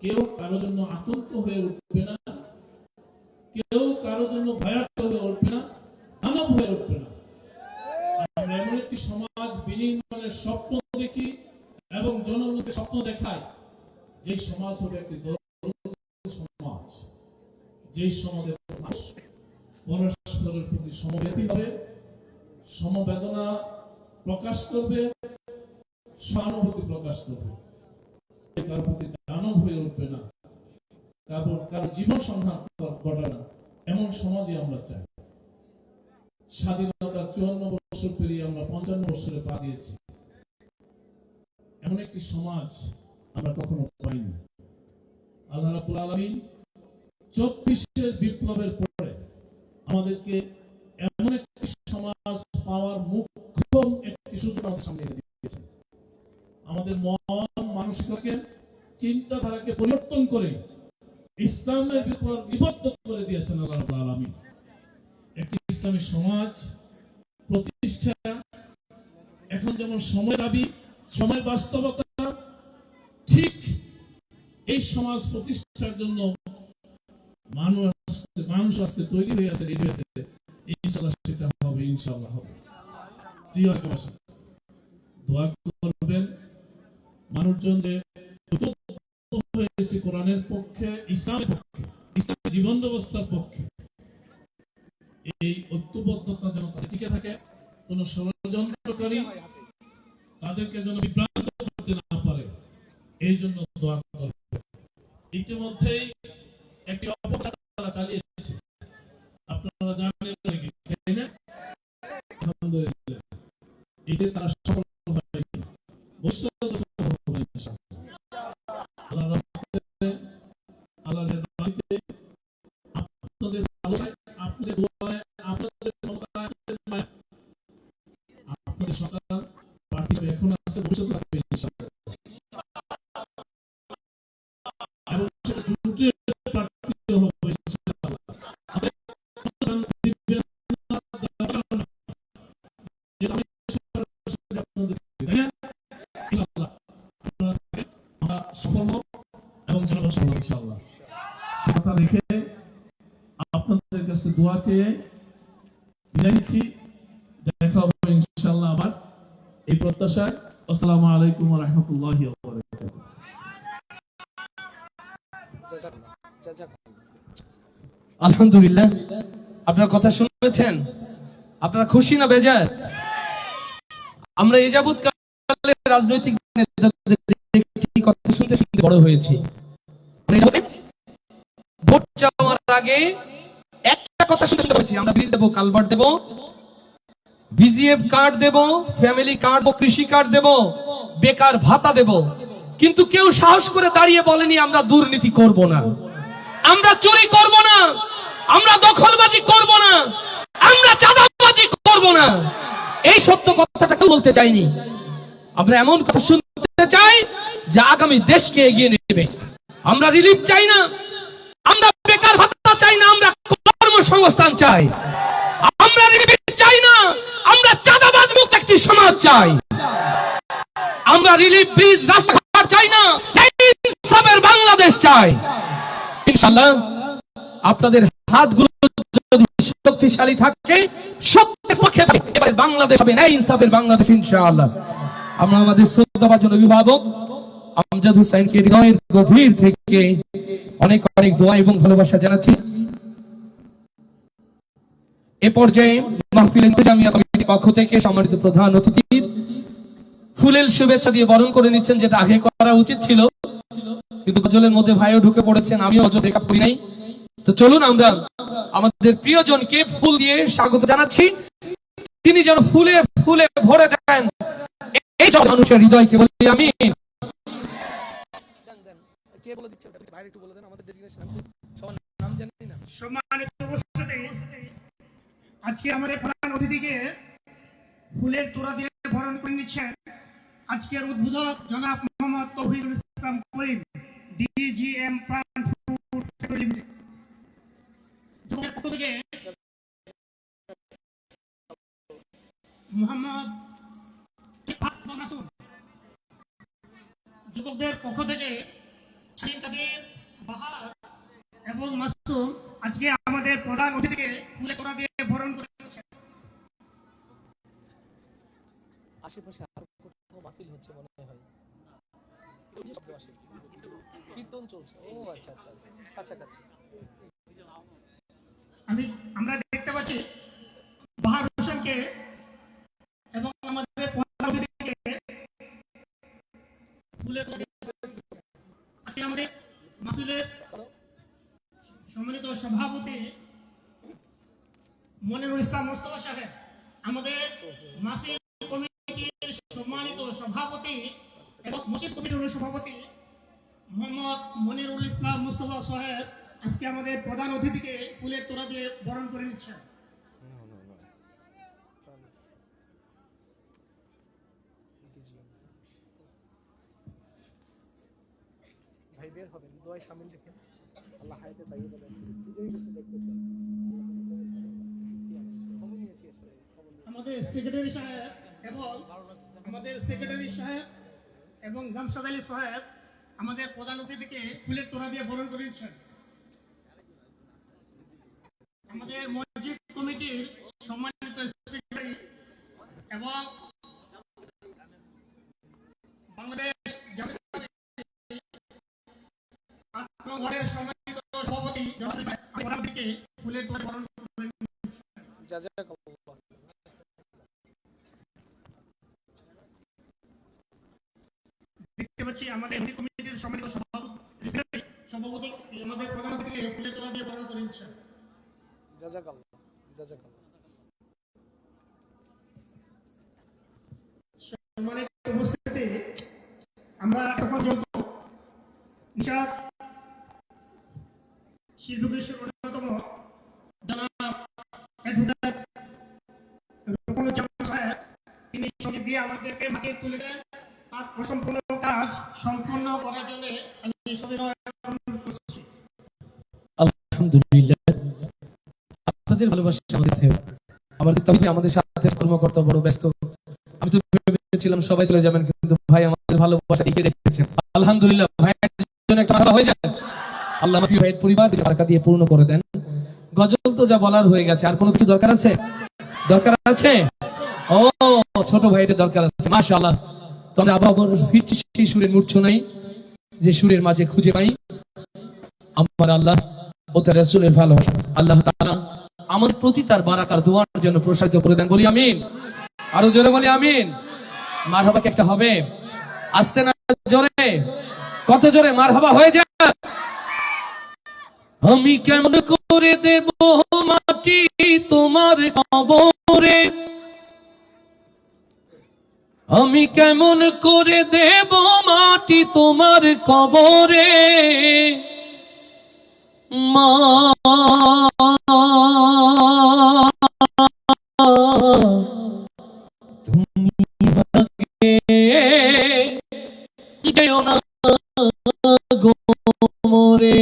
কেউ কারো জন্য আতঙ্ক হয়ে উঠবে না, কেউ কারো জন্য ভয়াক্ত হয়ে উঠবে না, মানব হয়ে উঠবে না। আমরা এমন একটি সমাজ বিনির্মাণের স্বপ্ন দেখি এবং জনগণকে স্বপ্ন দেখাই, যে সমাজ হবে একটি সমাজ, যে সমাজের মানুষ পরস্পরের প্রতি সমবেতি হবে, সমবেদনা প্রকাশ করবে, সহানুভূতি প্রকাশ করবে, কারোর প্রতি দানব হয়ে উঠবে না, কারো জীবন সংহার ঘটে না, এমন সমাজই আমরা চাই। স্বাধীনতার 54 বছর পেরিয়ে আমরা 55 বছরে পা দিয়েছি, এমন একটি সমাজ আমরা কখনো পাইনি। আল্লাহ রাব্বুল আলামিন 24 বিপ্লবের পরে আমাদেরকে এমন একটি সমাজ পাওয়ার মুখ্য একটি সুযোগ আমাদের সামনে দিয়েছেন। আমাদের মন মানসিকতাকে, চিন্তাধারাকে পরিবর্তন করে ইসলামের বিপ্লব নিবদ্ধ করে দিয়েছেন আল্লাহ রাব্বুল আলামিন। একটি ইসলামী সমাজ প্রতিষ্ঠা এখন যেমন সময় দাবি, সময় বাস্তবতা, ঠিক এই সমাজ প্রতিষ্ঠার জন্য মানুষ আজকে তৈরি হয়ে আছে, রেডি হয়েছে। ইনশাআল্লাহ সেটা হবে, ইনশাআল্লাহ হবে। প্রিয় দেশবাসী, দোয়া করবেন মানুষজন যে হয়েছে কোরআনের পক্ষে, ইসলামের পক্ষে, ইসলামের জীবন ব্যবস্থার পক্ষে, এই ঐক্যবদ্ধতা যেন তাদের টিকে থাকে, কোন ষড়যন্ত্রকারী তাদেরকে যেন বিভ্রান্ত করতে না পারে, এই জন্য দোয়া করবেন। ইতিমধ্যেই একটি অপপ্রচার তারা চালিয়েছে, আপনারা জানেন নাকি? আলহামদুলিল্লাহ, এতে তারা সফল হয়নি, ভবিষ্যতে সফল হবে ইনশাআল্লাহ। আল্লাহর বাড়িতে আপনাদের ভালোবাসায়, আপনাদের দোয়ায়, আপনাদের ক্ষমতায়, আপনাদের সরকার প্রার্থী এখন আছে, ভবিষ্যতে থাকবে ইনশাআল্লাহ। এবং সেটা জুটে প্রার্থী হবে ইনশাআল্লাহ। সফল হোক এবং জনগণ সফল ইনশাআল্লাহ। সে কথা রেখে আপনাদের কাছে দোয়া চেয়ে বিদায় নিচ্ছি। দেখা হবে ইনশাআল্লাহ আবার, এই প্রত্যাশায়। আসসালামু আলাইকুম ওয়া রাহমাতুল্লাহি ওয়া বারাকাতুহু। আলহামদুলিল্লাহ, আপনার কথা শুনেছেন, আপনারা খুশি না বেজার? আমরা এই যাবৎকালে রাজনৈতিক নেতাদের কথা শুনতে শুনতে বড় হয়েছি। আগে একটা কথা শুনতে পেয়েছি, আমরা ব্রিজ দেবো, কালভার্ট দেবো, ভিজিএফ কার্ড দেব, ফ্যামিলি কার্ড ও কৃষি কার্ড দেব, বেকার ভাতা দেব, কিন্তু কেউ সাহস করে দাঁড়িয়ে বলেনি আমরা দুর্নীতি করব না, আমরা চুরি করব না, আমরা দখলবাজি করব না, আমরা চাঁদাবাজি করব না। এই সত্য কথাটা কেউ বলতে চাইনি। আমরা এমন কথা শুনতে চাই যা আগামী দেশকে এগিয়ে নেবে। আমরা রিলিফ চাই না, আমরা বেকার ভাতা চাই না, আমরা কর্মসংস্থান চাই। আমরা রিলিফ চাই না, আমরা চাঁদাবাজ মুক্ত একটি সমাজ চাই। আমরা রিলিফ, ব্রিজ, রাস্তাঘাট চাই না, ইনসাফের বাংলাদেশ চাই। ইনশাআল্লাহ আপনাদের হাতগুলো যদি শক্তিশালী থাকে, সত্যের পক্ষে থাকে, এবারে বাংলাদেশ হবে ন্যায় ইনসাফের বাংলাদেশ ইনশাআল্লাহ। আমরা আমাদের শ্রদ্ধাভাজন অভিভাবক আমজাদ হোসেনকে হৃদয়ের গভীর থেকে অনেক অনেক দোয়া এবং ভালোবাসা জানাচ্ছি। এ পর্যায়ে মাহফিল ইন্তেজামিয়া কমিটির পক্ষ থেকে সম্মানিত প্রধান অতিথির ফুলেল শুভেচ্ছা দিয়ে বরণ করে নিচ্ছেন, যেটা আগে করা উচিত ছিল, কিন্তু গজলের মধ্যে ভাইও ঢুকে পড়েছেন, আমিও অজর রেকর্ড করি নাই। তো চলুন আমরা আমাদের প্রিয়জনকে ফুল দিয়ে স্বাগত জানাচ্ছি। তিনি যেন ফুলে ফুলে ভরে দেন এই সব মানুষের হৃদয়কে। বলি আমিন। কে বলে দিচ্ছেন ভাই, একটু বলে দেন আমাদের ডেজিগনেশন, সবার নাম জানি না। সম্মানিত উপস্থিতি, আজকে আমাদের প্রধান অতিথিকে ফুলের তোড়া দিয়ে বরণ করে নিচ্ছেন আজকের উদ্বোধক জনাব মোহাম্মদ তৌহিদুল ইসলাম করিম, ডিজিএম প্রাণ ফুড ফ্যাক্টরি লিমিটেড। যুবকের পক্ষ থেকে মোহাম্মদ মাসুম, যুবকদের পক্ষ থেকে শাহিন কাদের, বাহার এবং মাসুম আজকে আমাদের প্রধান অতিথিকে ফুলে তোড়া দিয়ে বরণ করে নিচ্ছেন। আশেপাশে আর কোথাও মাহফিল হচ্ছে মনে হয়, কীর্তন চলছে। ও আচ্ছা আচ্ছা আচ্ছা, কাছাকাছি। আমরা দেখতে পাচ্ছি বাহার হোসেনকে এবং আমাদের প্রধান অতিথিকে ফুলে তোড়া দিয়ে আজকে আমাদের মাহফিলের সম্মানিত সভাপতি মনিরুল ইসলাম মোস্তফা সাহেব, আমাদের মাহফিল কমিটির সম্মানিত সভাপতি এবং মসজিদ কমিটির সভাপতি মোহাম্মদ মনিরুল ইসলাম মোস্তফা সাহেব আজকে আমাদের প্রধান অতিথিকে ফুলের তোড়া দিয়ে বরণ করে নিচ্ছেন। ভাই বের হবেন, দোয়ায় শামিল রেখেন। আল্লাহ হায়াতে পাইয়ে দেবেন। আমাদের সেক্রেটারি সাহেব এবং জামশাদ আলী সাহেব আমাদের প্রধান অতিথিকে ফুলের তোড়া দিয়ে বরণ করে নিচ্ছেন। আমাদের মসজিদ কমিটির সম্মানিত সেক্রেটারি এবং বাংলাদেশ ঘরের সম্মানিত সভাপতি আমাদেরকে ফুলের তোড়া বরণ করে দেখতে পাচ্ছি আমাদের কমিটির সম্মানিত সভাপতি আমাদের প্রধান অতিথিকে ফুলের তোড়া দিয়ে বরণ করে নিচ্ছেন। সম্মানিত উপস্থিতি, আমরা এখন পর্যন্ত নিশাদ শিল্প গোষ্ঠীর অন্যতম জনাব অ্যাডভোকেট রুকনুজ্জামান সাহেব, তিনি সঙ্গে দিয়ে আমাদেরকে মাটিয়ে তুলে দেন। তার অসম্পূর্ণ কাজ সম্পূর্ণ করার জন্য আমি সবিনয় অনুরোধ করছি। আলহামদুলিল্লাহ, আপনাদের ভালোবাসা আমাদের সাথে কর্মকর্তা বড় ব্যস্ত। আমি তো ভেবেছিলাম সবাই চলে যাবেন, কিন্তু ভাই আমাদের ভালোবাসা এগিয়ে রেখেছেন। আলহামদুলিল্লাহ, ভাইয়ের জন্য একটা ভালো হয়ে যায়। আল্লাহ মাফি ভাইয়ের পরিবার বারকা দিয়ে পূর্ণ করে দেন। গজল তো যা বলার হয়ে গেছে, আর কোনো কিছু দরকার আছে? দরকার আছে? ও ছোট ভাইদের দরকার আছে, মাশাআল্লাহ। তো আমরা আবার ফিরছি সেই সুরের মূর্ছনাই, যে সুরের মাঝে খুঁজে পাই আমার আল্লাহ ও তার রাসূলের ভালোবাসা। আল্লাহ তাআলা আমার প্রতি তার বারাকার দোয়ার জন্য প্রসারিত করে দেন। বলি আমিন। আরো জোরে বলি আমিন। মারহাবা কি একটা হবে? আসতে না জোরে, কত জোরে মারহাবা হয়ে যায়। আমি কেমন করে দেব মাটি তোমার কবরে, আমি কেমন করে দেব মাটি তোমার কবরে, মা তুমি আমাকে যেও না গো মরে।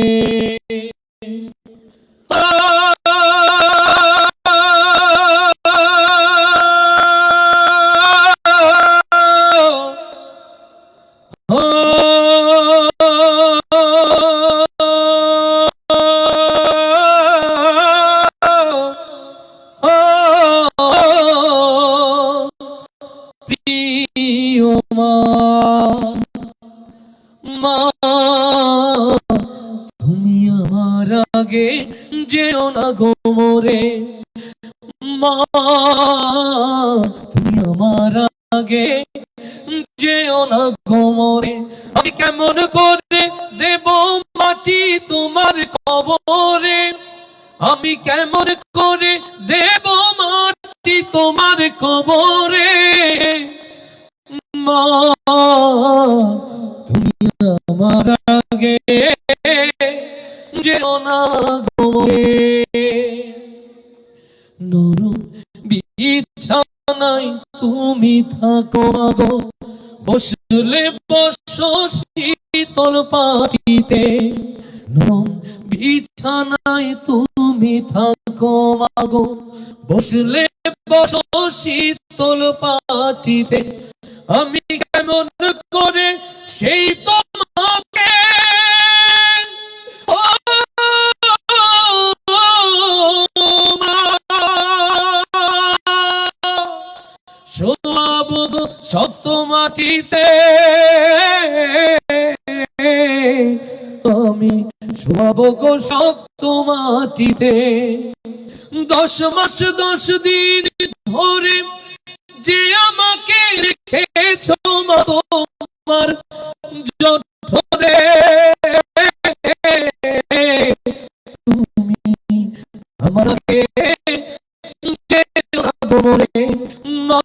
প্রিয় মা, মা তুমি আমার আগে যেও না গো মরে, মা তুমি আমার আগে যেও না গো মরে। আমি কেমন করে দেব মাটি তোমার কবরে, আমি কেমন করে দেব মাটি তোমার কবরে, মা তুমি আমার আগে যেও না গো মরে। নরম বিছানায় তুমি থাকো গো, বসলে বসো শীতল পাটিতে, নরম বিছানায় তুমি থাকো মাগো, বসলে বসো শীতল পাটিতে। আমি কেমন করে সেই তোমাকে ও শোয়াবো শক্ত মাটিতে, আমি শোয়াবো গো শক্ত মাটিতে। 10 মাস 10 দিন ধরে যে আমাকে রেখেছো মা তোমার জঠরে, তুমি আমার আগে যেও না গো মরে, মা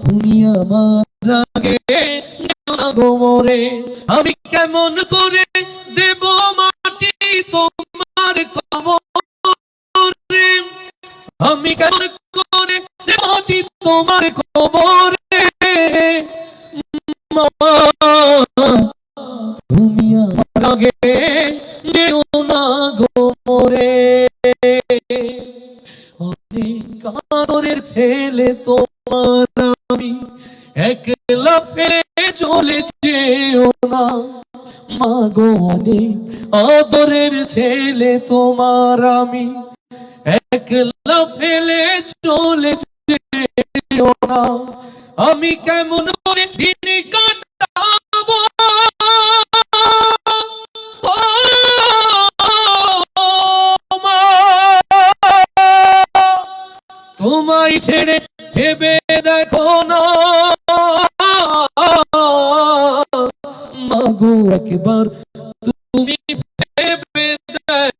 তুমি আমার আগে যেও না গো মরে। আমি কেমন করে দেব মাটি তোমার কবরে, আমি কেমন করে দেব মাটি তোমার কবরে, মা তুমি আমার আগে যেও না গো মরে। অনেক আদরের ছেলে তোমার আমি, একলা ফেলে চলে যেও না, মা গো অনেক আদরের ছেলে তোমার আমি, একলা ফেলে চলে যেও না। আমি কেমন করে দিন কাটাবো ও মা, তোমায় ছেড়ে ভেবে দেখো না, মাগো একবার তুমি ভেবে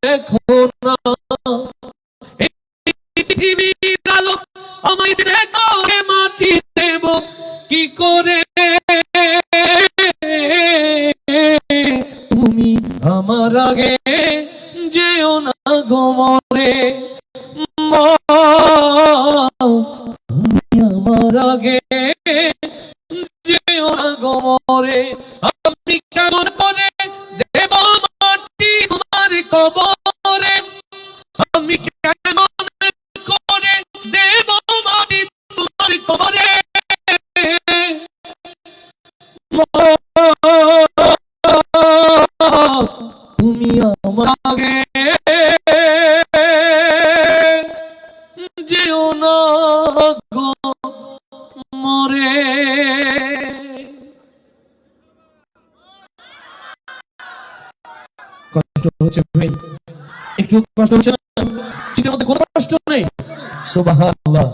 দেখো না। এই পৃথিবীর আলো আমায় দেখো মাটি দেব কি করে, তুমি আমার আগে যেও না গো মরে, মা তুমি আমার আগে যেও না গো মরে। আমি কেমন করে দেব মাটি তোমার কবরে, আমি কেমন করে দেব মাটি তোমার কবরে, তুমি আমার আগে যেও না গো মরে। কষ্ট হচ্ছে ভাই, একটু কষ্ট হচ্ছে না? শীতের মধ্যে কোনো কষ্ট নেই। সুবহানাল্লাহ।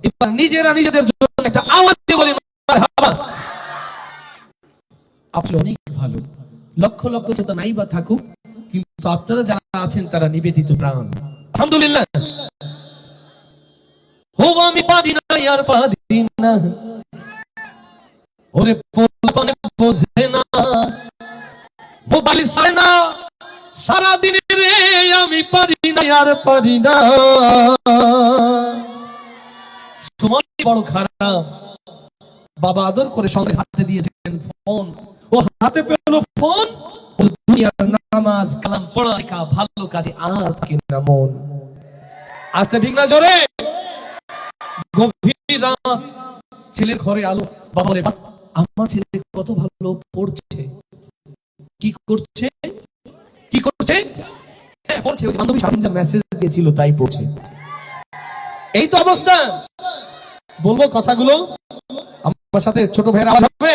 এবার নিজেরা নিজেদের জন্য একটা আওয়াজ দিয়ে বলি মারহাবা। আপনি অনেক ভালো, লক্ষ লক্ষ শ্রোতা নাই বা থাকুক, কিন্তু আপনারা যারা আছেন তারা নিবেদিত প্রাণ। আলহামদুলিল্লাহ। ও আমি পারি না আর পারি না, ওরে পোলপানে বোঝে না, মোবাইল ছাড়ে না সারাদিন রে, আমি পারি না আর পারি না। সময় বড় খারাপ। বাবা আদর করে সঙ্গে হাতে দিয়েছেন ফোন, ও হাতে পেল ফোন, ও দুনিয়ার নামাজ কালাম পড়ালেখা ভালো কাজে আর থাকে না মন। আচ্ছা ঠিক না জোরে? গভীর রাত, ছেলের ঘরে আলো, বাবা বলে আমার ছেলে কত ভালো পড়ছে। কি করছে? কি করছে? পড়ছে, ওই বান্ধবী স্বামী যা মেসেজ দিয়েছিল তাই পড়ছে। এই তো অবস্থা। বলবো কথাগুলো, আমার সাথে ছোট ভাইয়ের আওয়াজ হবে।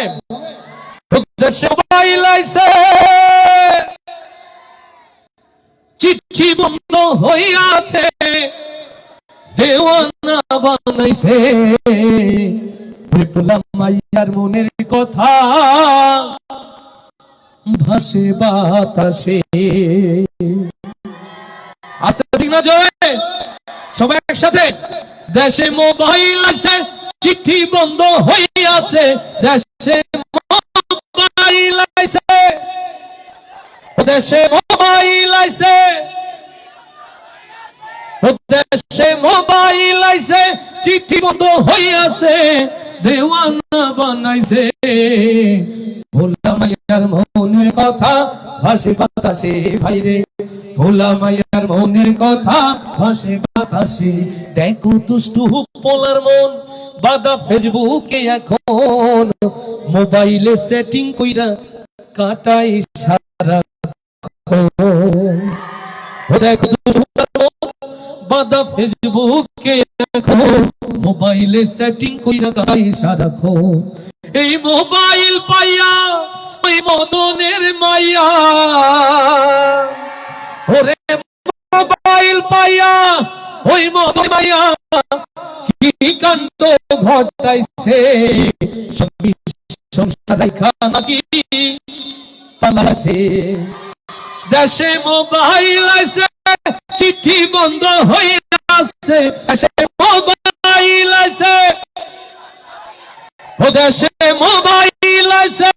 চিঠি বন্ধ হইয়াছে, দেওয়ানা বানাইছে, মাইয়ার মনের কথা ভাসে বাতাসে। আচ্ছা ঠিক না জয়? সবাই একসাথে। দেশে মোবাইল আছে, চিঠি বন্ধ হইয়াছে, দেশে মোবাইল আছে, দেশে মোবাইল আছে, দেশে মোবাইল আছে, চিঠি বন্ধ হইয়াছে, দেওয়ানা বানাইছে, ভোলা মাইয়ার মনের কথা ভাসে বাতাসে। ভাইরে ভোলা মাইয়ার মনের কথা ভাসে বাতাসে। দেখো দুষ্টু পোলার মন বাদা ফেসবুকে এখন, মোবাইলে সেটিং কইরা কাটাই সারাক্ষণ। দেখো দুষ্টু পোলার মন বাদা ফেসবুকে এখন, মোবাইলে সেটিং কইরা কাটাই সারাক্ষণ। এই মোবাইল পাইয়া ওই মদনের মাইয়া, ওরে মোবাইল পাইয়া ওই মদনের মাইয়া কি কাণ্ড ঘটাইছে, সংসার রাইখা নাকি পালাছে। দেশে মোবাইল আছে, চিঠি বন্ধ হয়ে আসছে, দেশে মোবাইল আছে, ও দেশে মোবাইল আছে,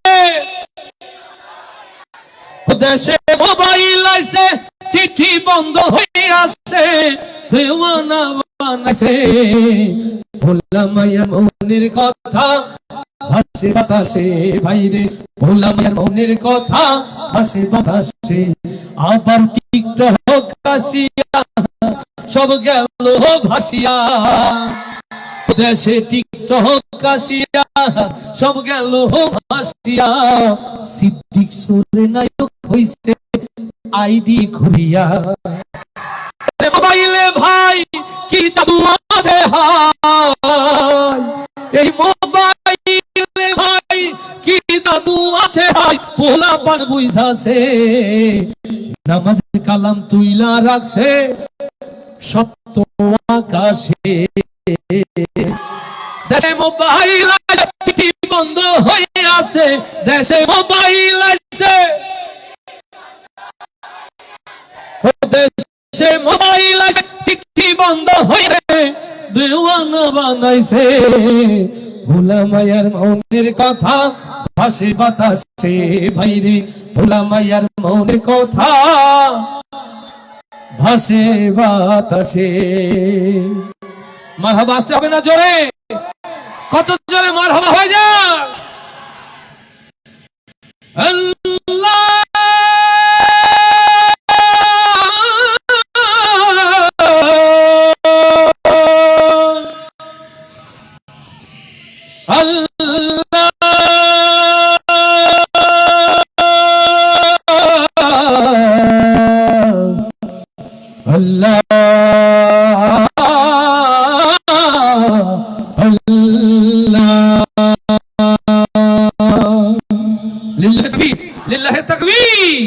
ও দেশে মোবাইল আছে, চিঠি বন্ধ হয়ে আসছে, দেওয়ানা বানাইছে, ভোলা মাইয়ার মনের কথা ভাসে বাতাসে। ভাইরে ভোলা মাইয়ার মনের কথা ভাসে বাতাসে। আবার টিকটক আসিয়া সব গেল ভাসিয়া, দেশে টিকটক আসিয়া সব গেল ভাসিয়া। সিদ্দিক সুরে নায়ক হইছে আইডি ঘুরিয়া। মোবাইলে ভাই কি জাদু আছে হাই, এই মোবাইলে ভাই কি জাদু আছে হাই, পোলা পান বুঝাছে, নামাজ কালাম তুইলা রাখছে সপ্ত আকাশে। দেশে মোবাইল আছে, চিঠি বন্ধ হয়ে আছে, দেশে মোবাইল আছে, দেশে মোবাইল আছে, চিঠি বন্ধ হয়ে দেওয়ানা বানাইছে, ভোলা মাইয়ার মনের কথা ভাসে বাতাসে। ভাইরে ভোলা মাইয়ার মনের কথা ভাসে বাতাসে। মারহাবা আসতে হবে না জোরে? কত জোরে মারহাবা হয়ে যায়? আল্লাহ আল্লাহ আল্লাহ লিল্লাহি তাকবীর।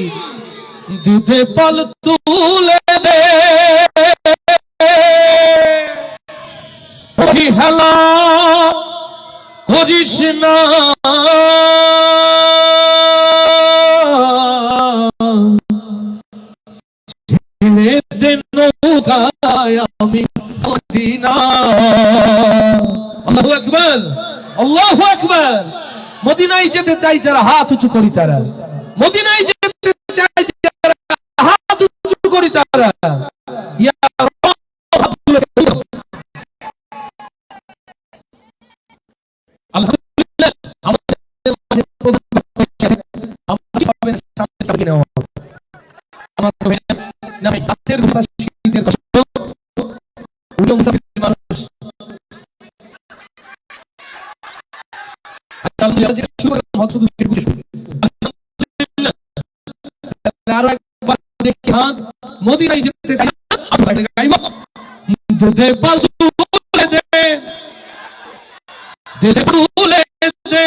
দুধে পাল তুলে দে হেলা করিস না, আকবার। মদিনায় যেতে চাই যারা হাত উঁচু করি তারা, মদিনায় যেতে চাই যারা হাত উঁচু করি তারা। ইয়া আলহামদুলিল্লাহ, আমাদের মাঝে প্রধান বক্তা আছেন। আমরা সবাই সামনে তাকিয়ে নেওয়া হবে। আমার নামে হাতের কথা, শীতের কথা, উনি মুসাফির মানুষ। আরো একবার দেখি, মদিনায় যেতে চাই গাইব, দে পালতু বলে দে, দে বলে দে।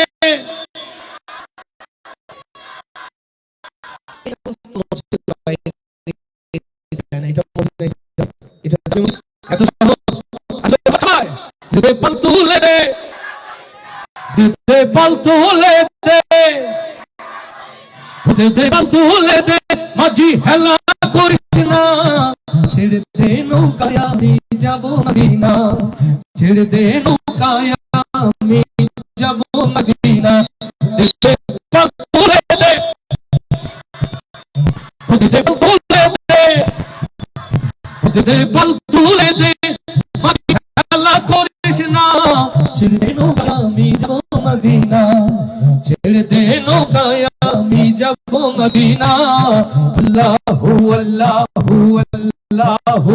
এত সহজ, দে পালতু দে, দে পালতু দে, দে পালতু দে। মাঝি হেলা করিস না, ছেড়ে দে নৌকায় আমি যাব মদিনা, ছেড়ে দে নৌকায় আমি যাব মদিনা। দে পালতু দে, দে পালতু দে, দে পালতু দে। মাঝি হেলা করিস না, ছেড়ে দে নৌকায় আমি যাব মদিনা, ছেড়ে দে নৌকায় আমি যাব মদিনা। আল্লাহু আল্লাহু আল্লাহু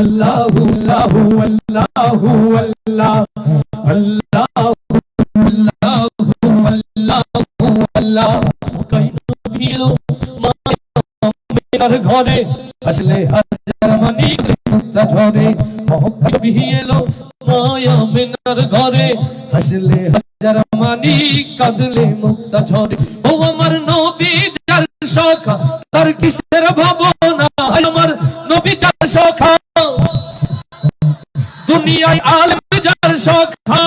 আল্লাহু আল্লাহু আল্লাহু আল্লাহ আল্লাহু আল্লাহু আল্লাহু আল্লাহ। কাইন ভিলো মায়ের ঘরে আসলে হাজার মানিক মুক্তা ঝরে, মহব্বত ভিলো মায়া মিনার ঘরে আসলে হাজার মানিক কাঁদলে মুক্তা ঝরে। ও আমার নবী যার সখা তার কিসের ভাবনা, আমার নবী যার সখা, দুনিয়ায় আলেম যার সখা,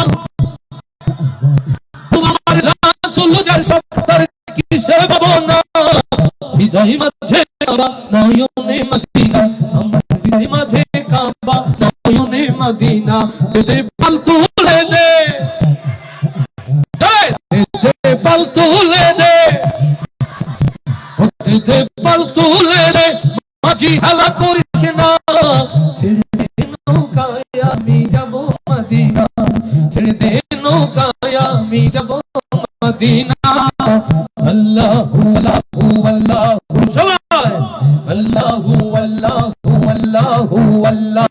আমার রাসূল যার সখা তার কিসের ভাবনা। হৃদয় মাঝে কাবা নয়নে মদিনা, আমার হৃদয় মাঝে কাবা নয়নে মদিনা। দে পালতু দে, দে পালতু দে, দে পালতু দে। মাঝি হেলা করিস না, ছেড়ে দে নৌকায় আমি যাব মদিনা, ছেড়ে দে নৌকায় আমি যাব মদিনা। আল্লাহু আল্লাহু আল্লাহু সবাই আল্লাহু আল্লাহু আল্লাহু আল্লাহ।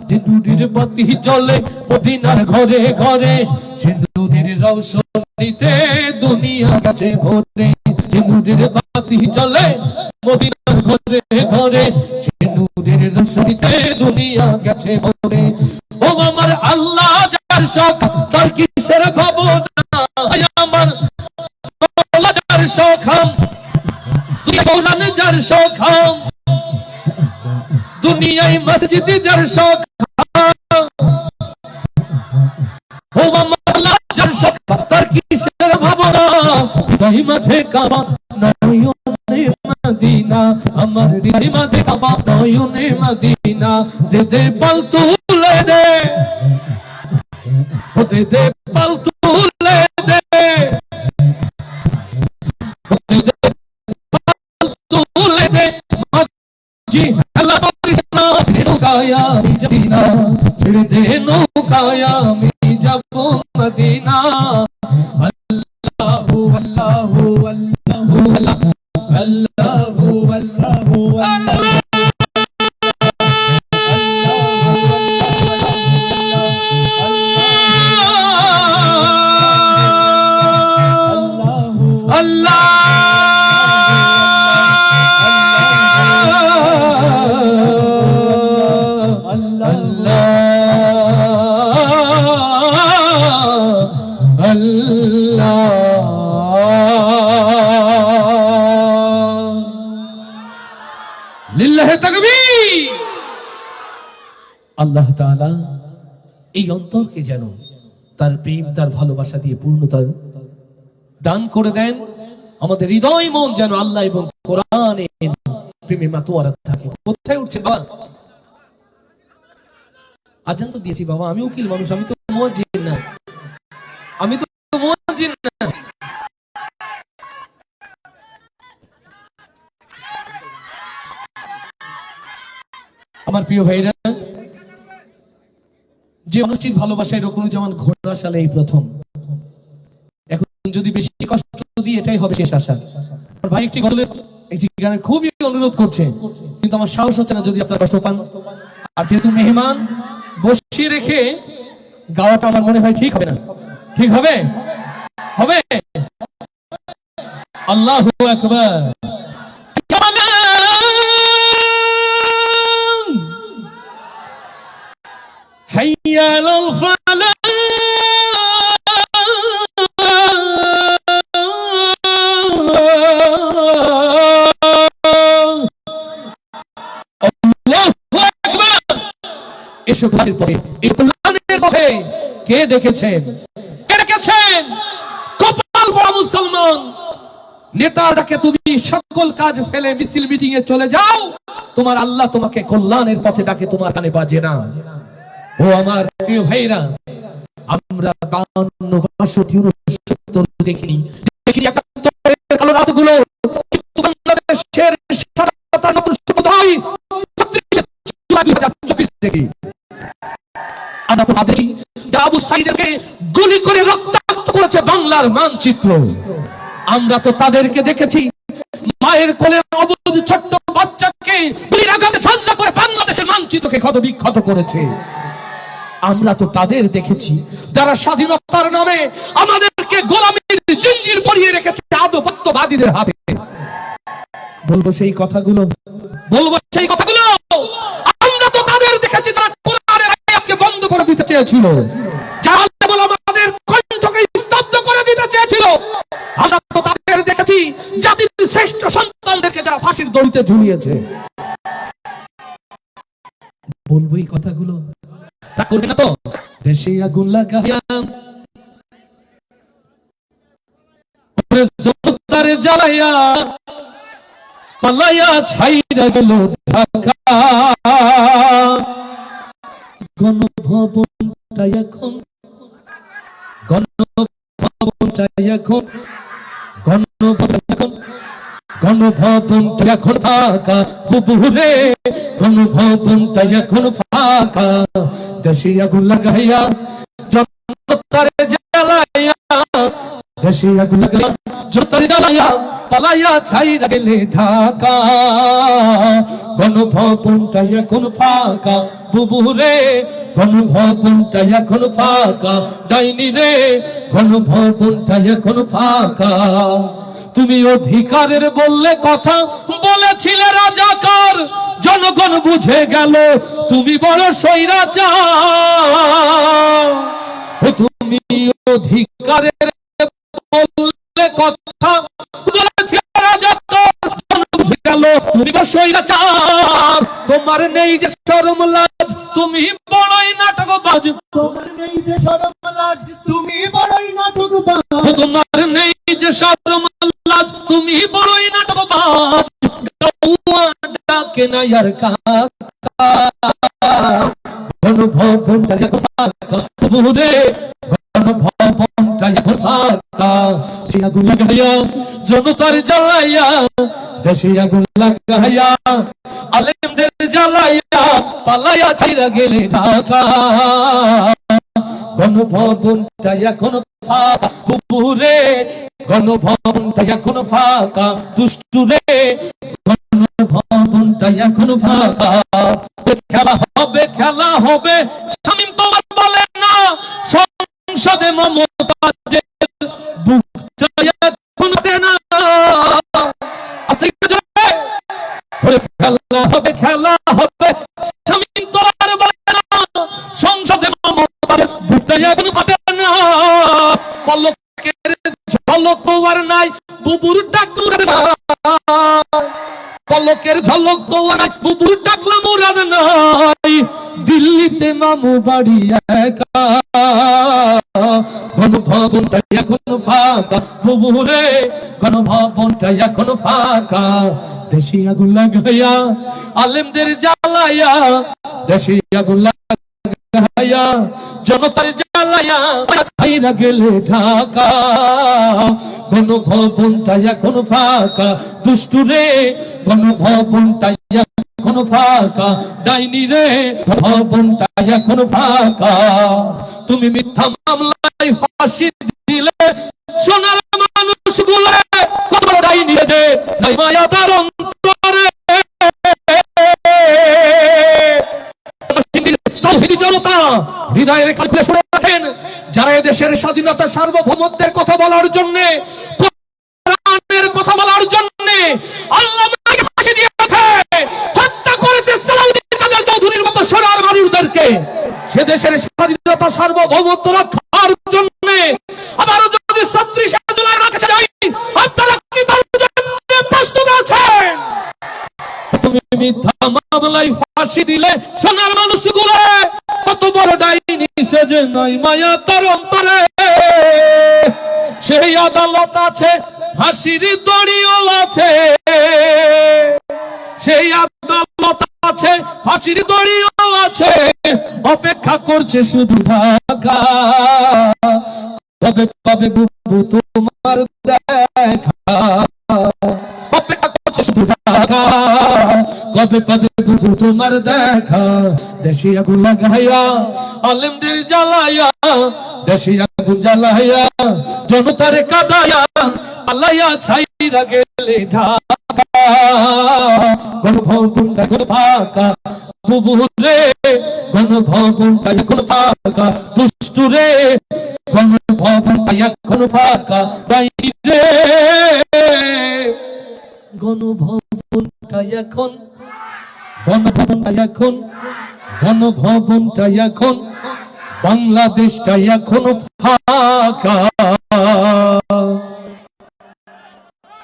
সিঁদুরের বাতি জ্বলে মদিনার ঘরে ঘরে, সিঁদুরের রৌশনীতে দুনিয়া গেছে ভরে। সিঁদুরের বাতি জ্বলে মদিনার ঘরে ঘরে, সিঁদুরের রৌশনীতে দুনিয়া গেছে ভরে। ও আমার আল্লাহ যার শখ তার কিসের ভাবনা, আমার মাওলা যার শখাম, কোরআন যার শখাম, দুনিয়ায় মসজিদ যার শখ, ও মাওলা যার শখ তার কিসের ভাবনা। হৃদয় মাঝে কাবা নয়নে মদিনা, আমার হৃদয় মাঝে কাবা নয়নে মদিনা। দে দে পালতু দে, ও দে দে পালতু দে, দে পালতু দে। মাঝি হেলা করিস না, নৌকায় আমি যাবি না, ছেড়ে দে নৌকায় আমি যাব মদিনা। আল্লাহু আল্লাহু আল্লাহু আল্লাহু আল্লাহু আল্লাহ। লিল্লাহে তাকবীর। আল্লাহ তাআলা এই অন্তরকে যেন তার প্রেম তার ভালোবাসা দিয়ে পূর্ণতা দান করে দেন। আমাদের হৃদয় মন যেন আল্লাহ এবং কোরআনের প্রেমে মাতোয়ারা থাকে। কোথায় উঠছে বাবা? আজান তো দিয়েছি বাবা, আমি উকিল মানুষ, আমি তো মুয়াজ্জিন না। আমি তো মুয়াজ্জিন না। আমার প্রিয় ভাইরা, যে মানুষটির ভালোবাসায় রকুনুজ্জামান ঘোড়াশালে এই প্রথম, এখন যদি বেশি কষ্ট দিই এটাই হবে শেষ আশা। আমার ভাই একটি গানের খুবই অনুরোধ করছে, কিন্তু আমার সাহস হচ্ছে না যদি আপনারা কষ্ট পান। আর যেহেতু মেহমান বসিয়ে রেখে গাওয়াটা আমার মনে হয় ঠিক হবে না। ঠিক হবে? হবে? আল্লাহু আকবার। হাইয়া আলাল ফালাহ। এসব গানের পরে ইসলামের পথে কে দেখেছেন? কে দেখেছেন? কপাল পড়া মুসলমান নেতাটাকে তুমি সকল কাজ ফেলে মিছিল মিটিং এ চলে যাও, তোমার আল্লাহ তোমাকে কল্যাণের পথে ডাকে, তোমার কানে বাজে না। ও আমার প্রিয় ভাইরা, আমরা 52, 62, 69 দেখিনি, একাত্তরের কালো রাতগুলো, কিন্তু বাংলাদেশের স্বাধীনতার নতুন সূর্যোদয় 36 জুলাই 2024 দেখি। আমরা তো দেখি আবু সাইদকে গুলি করে রক্তাক্ত করেছে বাংলার মানচিত্র। আমরা তো তাদেরকে দেখেছি মায়ের কোলে অবুঝ ছোট্ট বাচ্চাকে গুলির আঘাতে ঝাঁঝরা করে বাংলাদেশের মানচিত্রকে ক্ষত বিক্ষত করেছে। আমরা তো তাদের দেখেছি যারা স্বাধীনতার নামে আমাদেরকে গোলামীর জিঞ্জির পরিয়ে রেখেছে আধিপত্যবাদীদের হাতে। বলবো সেই কথাগুলো, বলবো সেই কথাগুলো। আমরা তো তাদের দেখেছি যারা কোরআনের আয়াতকে বন্ধ করে দিতে চেয়েছিল, যারা আমাদের কণ্ঠকে স্তব্ধ করে দিতে চেয়েছিল। আমরা তো তাদের দেখেছি জাতির শ্রেষ্ঠ সন্তানদেরকে যারা ফাঁসির দড়িতে ঝুলিয়েছে। বলবো এই কথাগুলো, তা করবে না তো? দেশে আগুন লাগাইয়া জনতারে জ্বালাইয়া পালাইয়া ছাইরা গেল ঢাকা। গণভবনটা এখন, গণভবনটা এখন, গণভবনটা এখন ফাঁকা বুবুরে, গণভবনটা এখন ফাঁকা। দেশে আগুন লাগাইয়া জনতারে জ্বালাইয়া, দেশে আগুন লাগাইয়া জনতারে জ্বালাইয়া পালাইয়া ছাইরা গেলে ঢাকা। গণভবনটা এখন ফাঁকা বুবুরে, গণভবনটা এখন ফাঁকা। ডাইনি রে, গণভবনটা এখন ফাঁকা। তুমি অধিকারের বললে কথা, বলেছিলে রাজাকার, জনগণ বুঝে গেল তুমি বড় স্বৈরাচার। তুমি অধিকারের বললে কথা, বলেছিলে রাজাকার, জনগণ বুঝে গেল তুমি বড় স্বৈরাচার। তোমার নেই যে শরম লাজ, তুমি বড়ই নাটকবাজ। তোমার নেই যে শরম লাজ, তুমি বড়ই নাটকবাজ। তোমার নেই যে শরম লাজ, তুমি বড়ই নাটকবাজ। ডাকে না আর কাকা, গণভবনটা এখন ফাঁকা বুবুরে, গণভবনটা এখন ফাঁকা। দেশে আগুন লাগাইয়া জনতার জ্বালাইয়া, দেশে আগুন লাগাইয়া আলেমদের জ্বালাইয়া পালাইয়া ছাইরা গেলে ঢাকা। গণভবনটা এখন ফাঁকা বুবুরে, গণভবনটা এখন ফাঁকা। দুষ্টুরে, গণভবনটা এখন ফাঁকা। খেলা হবে, খেলা হবে, শামীম তোমার বলে না সংসদে মমতাজের বুকটা এখন দেনা। খেলা হবে, খেলা হবে, শামীম তোমার বলে না সংসদে মমতাজের বুকটা এখন পাবে না। পলকের ঝলক তোমার নাই, বুবুর ডাকলাম না। পলকের ঝলক তোমার নাই, বুবুর ডাকলাম মুরাদ নাই। দিল্লিতে মামু বাড়ি একা, গণভবনটা এখন ফাঁকা বুবুরে, গণভবনটা এখন ফাঁকা। দেশে আগুন লাগাইয়া আলেমদের জ্বালাইয়া, দেশে আগুন লাগাইয়া গাইয়া জনতার জ্বালায়া ছাইরা গেলে ঢাকা গণভবনটা এখন ফাঁকা দুষ্টুরে গণভবনটা এখন ফাঁকা ডাইনি রে ভবনটা এখন ফাঁকা তুমি মিথ্যা মামলায় ফাঁসি দিলে সোনার মানুষ গুলে কত ডাইনি রে নাই মায়া তার অন্তরে জনতা হৃদয়ের কাছে শুনে রাখেন যারা দেশের স্বাধীনতা সার্বভৌমত্বের কথা বলার জন্য কোরআনের কথা বলার জন্য আল্লাহ আমাকে ফাঁসি দিয়েছে হত্যা করেছে সালাউদ্দিন কাদের চৌধুরীর মতো সোনার মানুষদেরকে সে দেশের স্বাধীনতা সার্বভৌমত্ব রক্ষার জন্য আবার যদি 36 জুলাই রাখা যায় আপনারা কি তার জন্য প্রস্তুত আছেন তুমি মিথ্যা মামলায় ফাঁসি দিলে সোনার মানুষগুলো কত বড় ডাইনি সেজে নাই মায়া তার অন্তরে সেই আদালত আছে ফাঁসির দড়িও আছে সেই আদালত আছে ফাঁসির দড়িও আছে অপেক্ষা করছে শুধু ঢাকা কবে কবে বুবু তোমার দেখা অপেক্ষা করছে শুধু ঢাকা কবে কবে বুবু তোমার দেখা দেশে আগুন লাগাইয়া আলেমদের জ্বালাইয়া দেশে আগুন জ্বালাইয়া জনতার কাদায়া পালাইয়া ছাইরা গেলে ঢাকা গণভবনটা এখন ফাঁকা বুবু রে গণভবনটা এখন ফাঁকা দুষ্টু রে গণভবনটা এখন ফাঁকা ডাইনি রে গণভবনটা এখন বাংলাদেশটা এখন ফাঁকা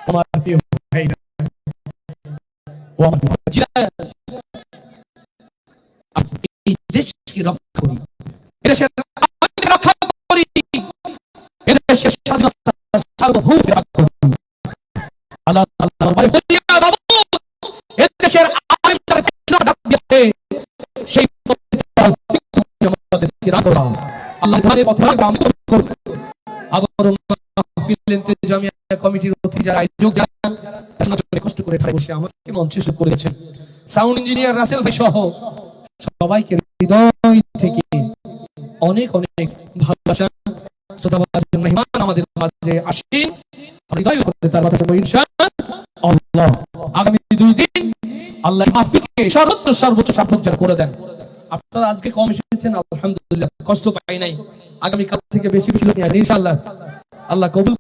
আমার প্রিয় ভাইরা ও আমার ভাইরা এই দেশকে রক্ষা করি এদেশের আইনকে রক্ষা করি এদেশের স্বাধীনতা সার্বভৌমত্ব রক্ষা করি আল্লাহ আল্লাহ বাবু এদেশের আইনটা ডাক দিয়েছে সেই আমাদেরকে রাখা আল্লাহ ধারে পথে আমি করব আবার মাহফিল ইন্তেজামিয়া কমিটির অতিথি যারা আয়োজক যারা কষ্ট করে ঠায় বসে আমাকে মঞ্চে শুরু করেছেন সাউন্ড ইঞ্জিনিয়ার রাসেল ভাই সহ সবাইকে হৃদয় থেকে অনেক অনেক ভালোবাসা শ্রোতাবাদের মেহমান আমাদের মাঝে আসেন হৃদয় করে তার কথা শুনবো ইনশাআল্লাহ আগামী 2 দিন আল্লাহ মাহফিলকে সর্বোচ্চ সার্থক যেন করে দেন আপনারা আজকে কম এসেছেন আলহামদুলিল্লাহ কষ্ট পাই নাই আগামী কাল থেকে বেশি বেশি লোক ইনশাআল্লাহ আল্লাহ কবুল